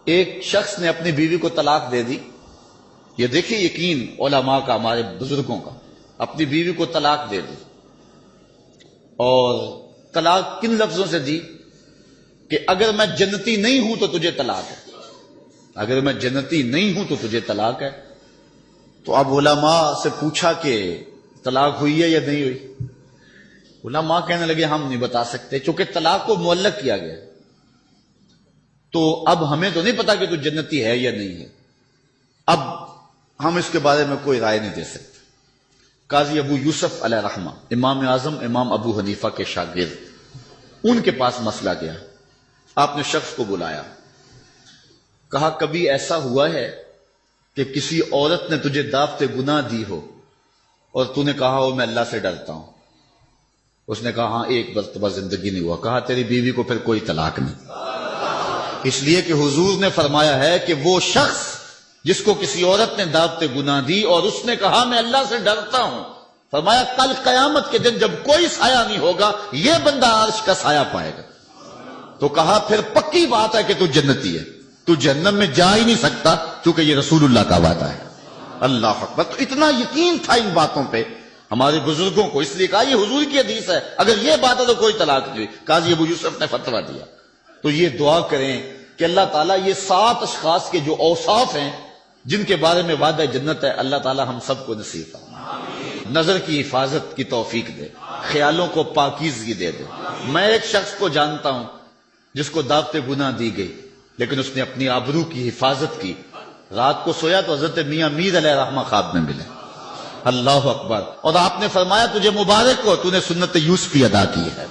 Speaker 1: ایک شخص نے اپنی بیوی کو طلاق دے دی. یہ دیکھیے یقین علماء کا، ہمارے بزرگوں کا. اپنی بیوی کو طلاق دے دی، اور طلاق کن لفظوں سے دی؟ کہ اگر میں جنتی نہیں ہوں تو تجھے طلاق ہے، اگر میں جنتی نہیں ہوں تو تجھے طلاق ہے. تو اب علماء سے پوچھا کہ طلاق ہوئی ہے یا نہیں ہوئی؟ علماء کہنے لگے ہم نہیں بتا سکتے، چونکہ طلاق کو معلق کیا گیا تو اب ہمیں تو نہیں پتا کہ تو جنتی ہے یا نہیں ہے. اب ہم اس کے بارے میں کوئی رائے نہیں دے سکتے. قاضی ابو یوسف علیہ رحمہ، امام اعظم امام ابو حنیفہ کے شاگرد، ان کے پاس مسئلہ گیا. آپ نے شخص کو بلایا، کہا کبھی ایسا ہوا ہے کہ کسی عورت نے تجھے دعوت گناہ دی ہو اور تو نے کہا ہو میں اللہ سے ڈرتا ہوں؟ اس نے کہا ہاں 1 مرتبہ زندگی نہیں ہوا. کہا تیری بیوی کو پھر کوئی طلاق نہیں، اس لیے کہ حضور نے فرمایا ہے کہ وہ شخص جس کو کسی عورت نے دعوت گناہ دی اور اس نے کہا میں اللہ سے ڈرتا ہوں، فرمایا کل قیامت کے دن جب کوئی سایہ نہیں ہوگا یہ بندہ عرش کا سایہ پائے گا. تو کہا پھر پکی بات ہے کہ تو جنتی ہے، تو جہنم میں جا ہی نہیں سکتا کیونکہ یہ رسول اللہ کا وعدہ ہے. اللہ اکبر. تو اتنا یقین تھا ان باتوں پہ ہمارے بزرگوں کو، اس لیے کہا یہ حضور کی حدیث ہے، اگر یہ بات ہے تو کوئی طلاق نہیں. قاضی ابو یوسف نے فتویٰ دیا. تو یہ دعا کریں کہ اللہ تعالیٰ یہ 7 اشخاص کے جو اوصاف ہیں جن کے بارے میں وعدہ جنت ہے، اللہ تعالیٰ ہم سب کو نصیب فرمائے. نظر کی حفاظت کی توفیق دے، خیالوں کو پاکیزگی دے دے. میں ایک شخص کو جانتا ہوں جس کو دعوت گناہ دی گئی لیکن اس نے اپنی آبرو کی حفاظت کی. رات کو سویا تو حضرت میاں میر علیہ رحمہ خواب میں ملے. اللہ اکبر. اور آپ نے فرمایا تجھے مبارک ہو، تو نے سنت یوسفی ادا کی ہے.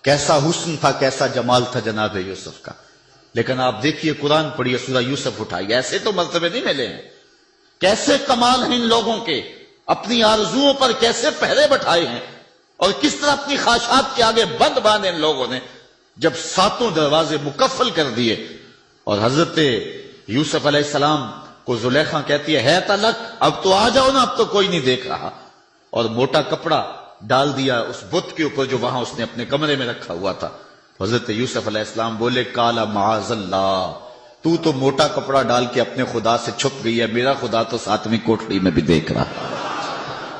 Speaker 1: کیسا حسن تھا، کیسا جمال تھا جناب یوسف کا. لیکن آپ دیکھیے قرآن پڑھیے، سورہ یوسف اٹھائیے، ایسے تو مرتبے نہیں ملے ہیں. کیسے کمال ہیں ان لوگوں کے، اپنی آرزوؤں پر کیسے پہرے بٹھائے ہیں اور کس طرح اپنی خواہشات کے آگے بند باندھے ان لوگوں نے. جب 7 دروازے مکفل کر دیے اور حضرت یوسف علیہ السلام کو زلیخا کہتی ہے طلق، اب تو آ جاؤ نا، اب تو کوئی نہیں دیکھ رہا، اور موٹا کپڑا ڈال دیا اس بت کے اوپر جو وہاں اس نے اپنے کمرے میں رکھا ہوا تھا. حضرت یوسف علیہ السلام بولے کالا معاذ اللہ، تو موٹا کپڑا ڈال کے اپنے خدا سے چھپ گئی ہے، میرا خدا تو 7ویں کوٹڑی میں بھی دیکھ رہا.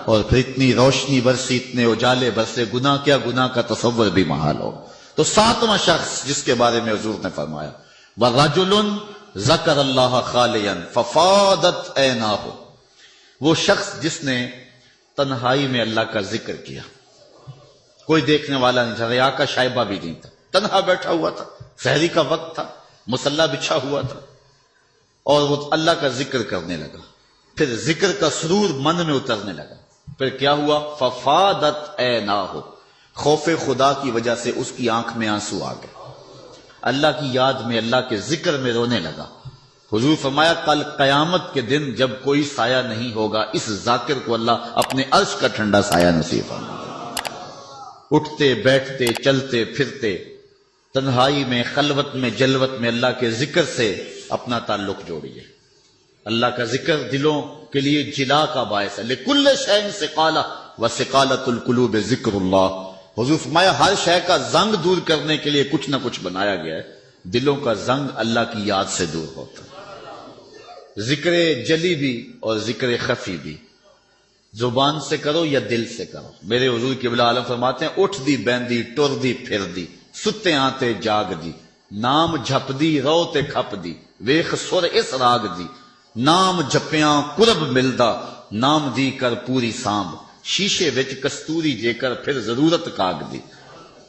Speaker 1: اور پھر اتنی روشنی برسی، اتنے اجالے برسے، گناہ کیا، گناہ کا تصور بھی محال ہو. تو 7واں شخص جس کے بارے میں حضور نے فرمایا وَرَجُلٌ ذکر اللہ خالیا ففاضت عیناہ، وہ شخص جس نے تنہائی میں اللہ کا ذکر کیا، کوئی دیکھنے والا نہیں تھا، ریا کا شائبہ بھی نہیں تھا، تنہا بیٹھا ہوا تھا، سحری کا وقت تھا، مصلی بچھا ہوا تھا، اور وہ اللہ کا ذکر کرنے لگا، پھر ذکر کا سرور من میں اترنے لگا، پھر کیا ہوا؟ ففاضت عیناہ، خوف خدا کی وجہ سے اس کی آنکھ میں آنسو آ گئے، اللہ کی یاد میں، اللہ کے ذکر میں رونے لگا۔ حضور فرمایا کل قیامت کے دن جب کوئی سایہ نہیں ہوگا، اس ذاکر کو اللہ اپنے عرش کا ٹھنڈا سایہ نصیب فرمائے۔ اٹھتے بیٹھتے چلتے پھرتے تنہائی میں، خلوت میں، جلوت میں اللہ کے ذکر سے اپنا تعلق جوڑیے۔ اللہ کا ذکر دلوں کے لیے جلا کا باعث ہے۔ لکل شیء ثقالہ وثقالۃ القلوب ذکر اللہ۔ حضور فرمایا ہر شے کا زنگ دور کرنے کے لیے کچھ نہ کچھ بنایا گیا ہے، دلوں کا زنگ اللہ کی یاد سے دور ہوتا ہے۔ ذکر جلی بھی اور ذکر خفی بھی، زبان سے کرو یا دل سے کرو۔ میرے حضور قبلہ عالم فرماتے ہیں اٹھ دی بیندی ٹر دی پھر دی، ستے آتے جاگ دی، نام جھپ دی رو تے کھپ دی، ویخ سر اس راگ دی، نام جپیاں قرب ملدا، نام دی کر پوری سانب، شیشے وچ کستوری جے کر پھر ضرورت کاگ دی۔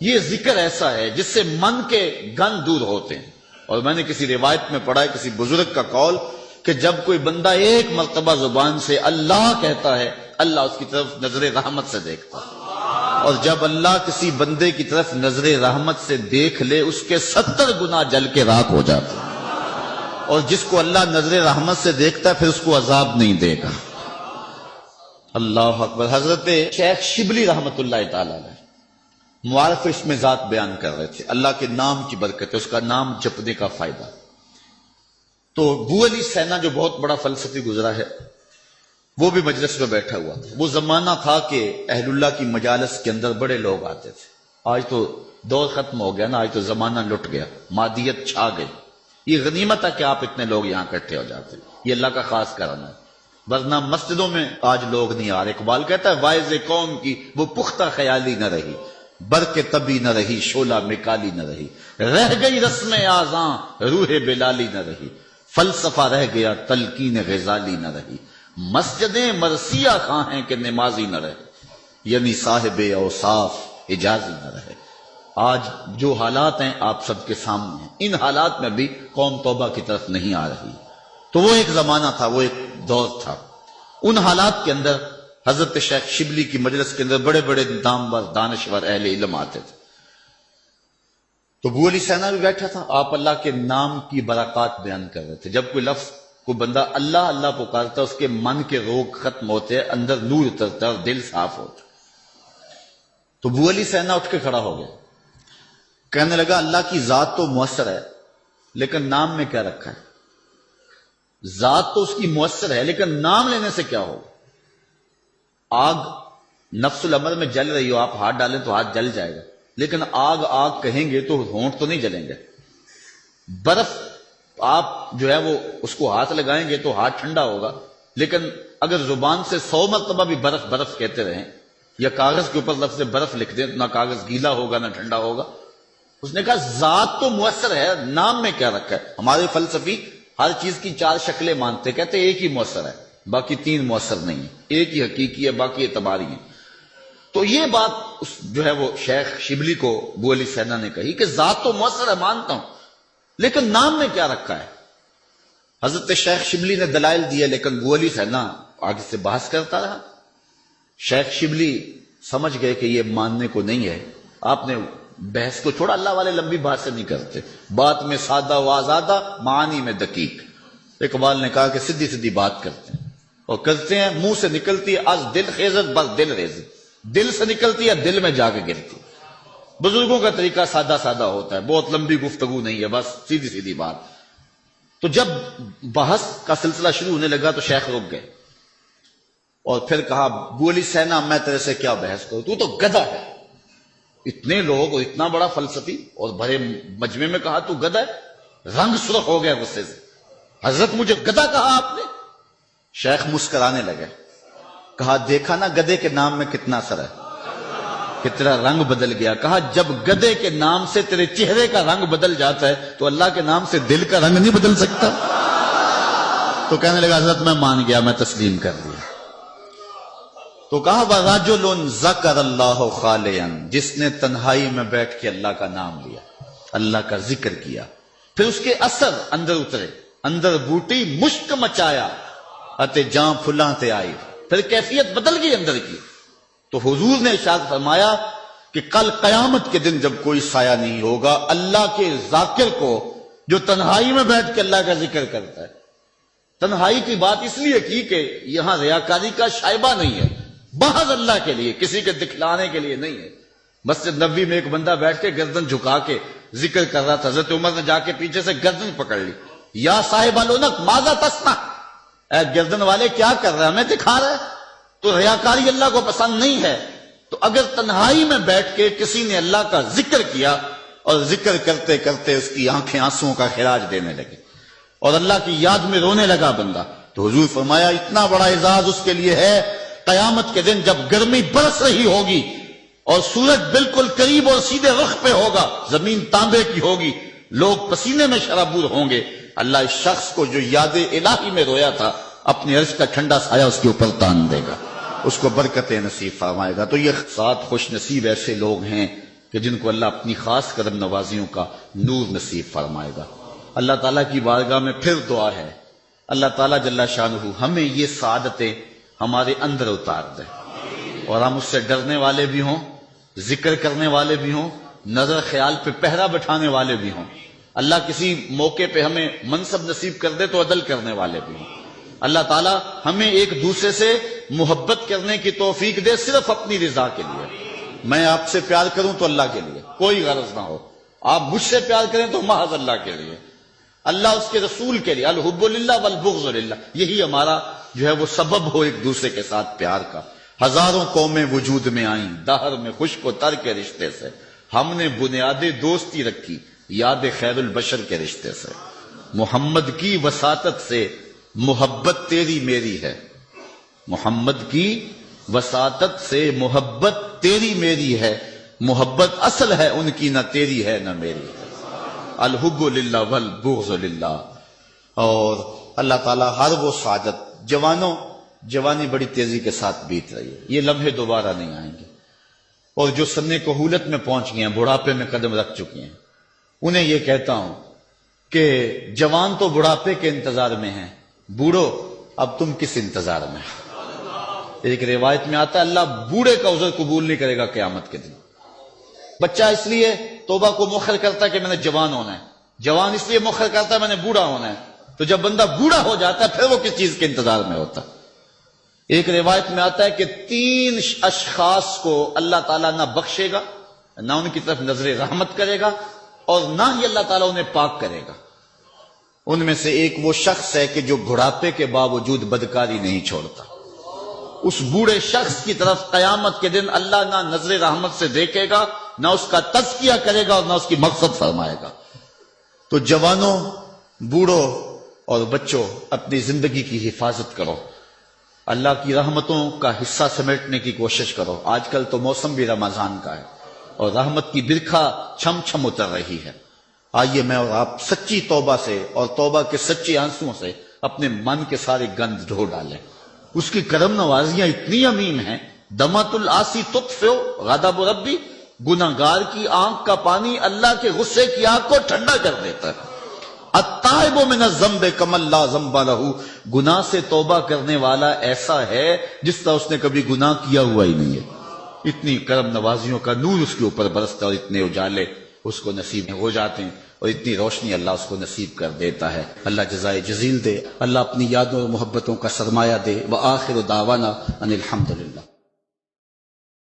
Speaker 1: یہ ذکر ایسا ہے جس سے من کے گن دور ہوتے ہیں۔ اور میں نے کسی روایت میں پڑھا ہے، کسی بزرگ کا قول، کہ جب کوئی بندہ ایک مرتبہ زبان سے اللہ کہتا ہے، اللہ اس کی طرف نظر رحمت سے دیکھتا ہے، اور جب اللہ کسی بندے کی طرف نظر رحمت سے دیکھ لے اس کے 70 گنا جل کے راکھ ہو جاتا ہے، اور جس کو اللہ نظر رحمت سے دیکھتا ہے پھر اس کو عذاب نہیں دے گا۔ اللہ اکبر۔ حضرت شیخ شبلی رحمت اللہ تعالی علیہ معارف اسم ذات بیان کر رہے تھے، اللہ کے نام کی برکت ہے، اس کا نام جپنے کا فائدہ۔ تو ابو علی سینا جو بہت بڑا فلسفی گزرا ہے، وہ بھی مجلس میں بیٹھا ہوا تھا۔ وہ زمانہ تھا کہ اہل اللہ کی مجالس کے اندر بڑے لوگ آتے تھے۔ آج تو دور ختم ہو گیا نا، آج تو زمانہ لٹ گیا، مادیت چھا گئی۔ یہ غنیمت ہے کہ آپ اتنے لوگ یہاں اکٹھے ہو جاتے ہیں، یہ اللہ کا خاص کرنا ہے، ورنہ مسجدوں میں آج لوگ نہیں آ رہے۔ اقبال کہتا ہے واعظ قوم کی وہ پختہ خیالی نہ رہی، برق طبی نہ رہی، شعلہ مکالی نہ رہی، رہ گئی رسم آزاں روح بلالی نہ رہی، فلسفہ رہ گیا تلقین غزالی نہ رہی، مسجدیں مرثیہ خواہ ہیں کہ نمازی نہ رہے، یعنی صاحب اوصاف اجازی نہ رہے۔ آج جو حالات ہیں آپ سب کے سامنے ہیں، ان حالات میں بھی قوم توبہ کی طرف نہیں آ رہی۔ تو وہ ایک زمانہ تھا، وہ ایک دور تھا۔ ان حالات کے اندر حضرت شیخ شبلی کی مجلس کے اندر بڑے بڑے نامور دانشور اہل علم آتے تھے۔ تو ابو علی سینا بھی بیٹھا تھا، آپ اللہ کے نام کی برکات بیان کر رہے تھے۔ جب کوئی لفظ کوئی بندہ اللہ اللہ پکارتا، اس کے من کے روگ ختم ہوتے، اندر نور اترتا اور دل صاف ہوتا۔ تو ابو علی سینا اٹھ کے کھڑا ہو گیا، کہنے لگا اللہ کی ذات تو مؤثر ہے لیکن نام میں کیا رکھا ہے؟ ذات تو اس کی مؤثر ہے لیکن نام لینے سے کیا ہوگا؟ آگ نفس الامر میں جل رہی ہو، آپ ہاتھ ڈالیں تو ہاتھ جل جائے گا، لیکن آگ آگ کہیں گے تو ہونٹ تو نہیں جلیں گے۔ برف آپ جو ہے وہ اس کو ہاتھ لگائیں گے تو ہاتھ ٹھنڈا ہوگا، لیکن اگر زبان سے 100 مرتبہ بھی برف برف کہتے رہیں یا کاغذ کے اوپر لفظ برف لکھ دیں تو نہ کاغذ گیلا ہوگا نہ ٹھنڈا ہوگا۔ اس نے کہا ذات تو مؤثر ہے، نام میں کیا رکھا ہے؟ ہمارے فلسفی ہر چیز کی 4 شکلیں مانتے، کہتے ایک ہی مؤثر ہے باقی 3 مؤثر نہیں ہے، ایک ہی حقیقی ہے باقی اعتباری ہیں۔ تو یہ بات جو ہے وہ شیخ شبلی کو ابو علی سینا نے کہی کہ ذات تو مؤثر ہے مانتا ہوں لیکن نام میں کیا رکھا ہے؟ حضرت شیخ شبلی نے دلائل دیے لیکن ابو علی سینا آگے سے بحث کرتا رہا۔ شیخ شبلی سمجھ گئے کہ یہ ماننے کو نہیں ہے، آپ نے بحث کو چھوڑا۔ اللہ والے لمبی بات سے نہیں کرتے، بات میں سادہ و آزادہ، معانی میں دقیق۔ اقبال نے کہا کہ سیدھی سیدھی بات کرتے ہیں، اور کرتے ہیں منہ سے نکلتی ہے از دل خیزت بس دل ریزت، دل سے نکلتی ہے دل میں جا کے گرتی۔ بزرگوں کا طریقہ سادہ سادہ ہوتا ہے، بہت لمبی گفتگو نہیں ہے، بس سیدھی سیدھی بات۔ تو جب بحث کا سلسلہ شروع ہونے لگا تو شیخ رک گئے اور پھر کہا ابو علی سینا میں تیرے سے کیا بحث کروں، تو گدھا ہے۔ اتنے لوگ اور اتنا بڑا فلسفی اور بڑے مجمع میں کہا تو گدھا ہے، رنگ سرخ ہو گیا غصے سے۔ حضرت مجھے گدھا کہا آپ نے؟ شیخ مسکرانے لگے، کہا دیکھا نا گدھے کے نام میں کتنا اثر ہے۔ کہ تیرا رنگ بدل گیا. کہا جب گدھے کے نام سے تیرے چہرے کا رنگ بدل جاتا ہے تو اللہ کے نام سے دل کا رنگ نہیں بدل سکتا؟ تو کہنے لگا حضرت میں مان گیا، میں تسلیم کر لیا. تو کہا وَرَجُلٌ ذَكَرَ اللَّهَ خَالِيًا، جس نے تنہائی میں بیٹھ کے اللہ کا نام لیا، اللہ کا ذکر کیا، پھر اس کے اثر اندر اترے، اندر بوٹی مشک مچایا اتے جاں پھلاں تے آئی، پھر کیفیت بدل گئی اندر کی. تو حضور نے ارشاد فرمایا کہ کل قیامت کے دن جب کوئی سایہ نہیں ہوگا اللہ کے ذاکر کو جو تنہائی میں بیٹھ کے اللہ کا ذکر کرتا ہے. تنہائی کی بات اس لیے کی کہ یہاں ریاکاری کا شائبہ نہیں ہے، محض اللہ کے لیے، کسی کے دکھلانے کے لیے نہیں ہے. مسجد نبوی میں ایک بندہ بیٹھ کے گردن جھکا کے ذکر کر رہا تھا، حضرت عمر نے جا کے پیچھے سے گردن پکڑ لی. یا صاحب العنق ماذا تصنع، اے گردن والے کیا کر رہا ہے، ہمیں دکھا رہا ہے. تو ریاکاری اللہ کو پسند نہیں ہے. تو اگر تنہائی میں بیٹھ کے کسی نے اللہ کا ذکر کیا اور ذکر کرتے کرتے اس کی آنکھیں آنسوؤں کا خراج دینے لگی اور اللہ کی یاد میں رونے لگا بندہ، تو حضور فرمایا اتنا بڑا اعزاز اس کے لیے ہے قیامت کے دن جب گرمی برس رہی ہوگی اور سورج بالکل قریب اور سیدھے رخ پہ ہوگا، زمین تانبے کی ہوگی، لوگ پسینے میں شرابور ہوں گے، اللہ اس شخص کو جو یاد الہی میں رویا تھا اپنے عرش کا ٹھنڈا سایہ اس کے اوپر تان دے گا، اس کو برکت نصیب فرمائے گا. تو یہ 7 خوش نصیب ایسے لوگ ہیں کہ جن کو اللہ اپنی خاص کرم نوازیوں کا نور نصیب فرمائے گا. اللہ تعالیٰ کی بارگاہ میں پھر دعا ہے، اللہ تعالیٰ جل شانہ ہمیں یہ سعادتیں ہمارے اندر اتار دے اور ہم اس سے ڈرنے والے بھی ہوں، ذکر کرنے والے بھی ہوں، نظر خیال پہ پہرا بٹھانے والے بھی ہوں. اللہ کسی موقع پہ ہمیں منصب نصیب کر دے تو عدل کرنے والے بھی ہوں. اللہ تعالیٰ ہمیں ایک دوسرے سے محبت کرنے کی توفیق دے صرف اپنی رضا کے لیے. میں آپ سے پیار کروں تو اللہ کے لیے، کوئی غرض نہ ہو. آپ مجھ سے پیار کریں تو محض اللہ کے لیے، اللہ اس کے رسول کے لیے. الحب للہ والبغض للہ، یہی ہمارا جو ہے وہ سبب ہو ایک دوسرے کے ساتھ پیار کا. ہزاروں قومیں وجود میں آئیں دہر میں خشک و تر کے رشتے سے، ہم نے بنیاد دوستی رکھی یاد خیر البشر کے رشتے سے. محمد کی وساطت سے محبت تیری میری ہے، محمد کی وساطت سے محبت تیری میری ہے، محبت اصل ہے ان کی، نہ تیری ہے نہ میری ہے. الحب للہ والبغض للہ. اور اللہ تعالیٰ ہر وہ سعادت، جوانی بڑی تیزی کے ساتھ بیت رہی ہے، یہ لمحے دوبارہ نہیں آئیں گے. اور جو سن کہولت میں پہنچ گئے ہیں، بڑھاپے میں قدم رکھ چکے ہیں، انہیں یہ کہتا ہوں کہ جوان تو بڑھاپے کے انتظار میں ہیں، بوڑھو اب تم کس انتظار میں؟ ایک روایت میں آتا ہے اللہ بوڑھے کا عذر قبول نہیں کرے گا قیامت کے دن. بچہ اس لیے توبہ کو مؤخر کرتا ہے کہ میں نے جوان ہونا ہے، جوان اس لیے مؤخر کرتا ہے میں نے بوڑھا ہونا ہے. تو جب بندہ بوڑھا ہو جاتا ہے پھر وہ کس چیز کے انتظار میں ہوتا ہے؟ ایک روایت میں آتا ہے کہ 3 اشخاص کو اللہ تعالیٰ نہ بخشے گا، نہ ان کی طرف نظر رحمت کرے گا، اور نہ ہی اللہ تعالیٰ انہیں پاک کرے گا. ان میں سے ایک وہ شخص ہے کہ جو بڑھاپے کے باوجود بدکاری نہیں چھوڑتا. اس بوڑھے شخص کی طرف قیامت کے دن اللہ نہ نظر رحمت سے دیکھے گا، نہ اس کا تزکیہ کرے گا اور نہ اس کی مغفرت فرمائے گا. تو جوانوں، بوڑھوں اور بچوں، اپنی زندگی کی حفاظت کرو، اللہ کی رحمتوں کا حصہ سمیٹنے کی کوشش کرو. آج کل تو موسم بھی رمضان کا ہے اور رحمت کی برکھا چھم چھم اتر رہی ہے. آئیے میں اور آپ سچی توبہ سے اور توبہ کے سچے آنسوؤں سے اپنے من کے سارے گند دھو ڈالیں. اس کی کرم نوازیاں اتنی عمیم ہیں. دمت العاصی تطفئ غضب ربی، گناہگار کی آنکھ کا پانی اللہ کے غصے کی آگ کو ٹھنڈا کر دیتا ہے. التائب من الذنب کمن لا ذنب لہ، گناہ سے توبہ کرنے والا ایسا ہے جس طرح اس نے کبھی گناہ کیا ہوا ہی نہیں ہے. اتنی کرم نوازیوں کا نور اس کے اوپر برستا ہے اور اتنے اجالے اس کو نصیب ہو جاتے ہیں اور اتنی روشنی اللہ اس کو نصیب کر دیتا ہے. اللہ جزائے جزیل دے، اللہ اپنی یادوں اور محبتوں کا سرمایہ دے. وآخر دعوانا ان الحمدللہ.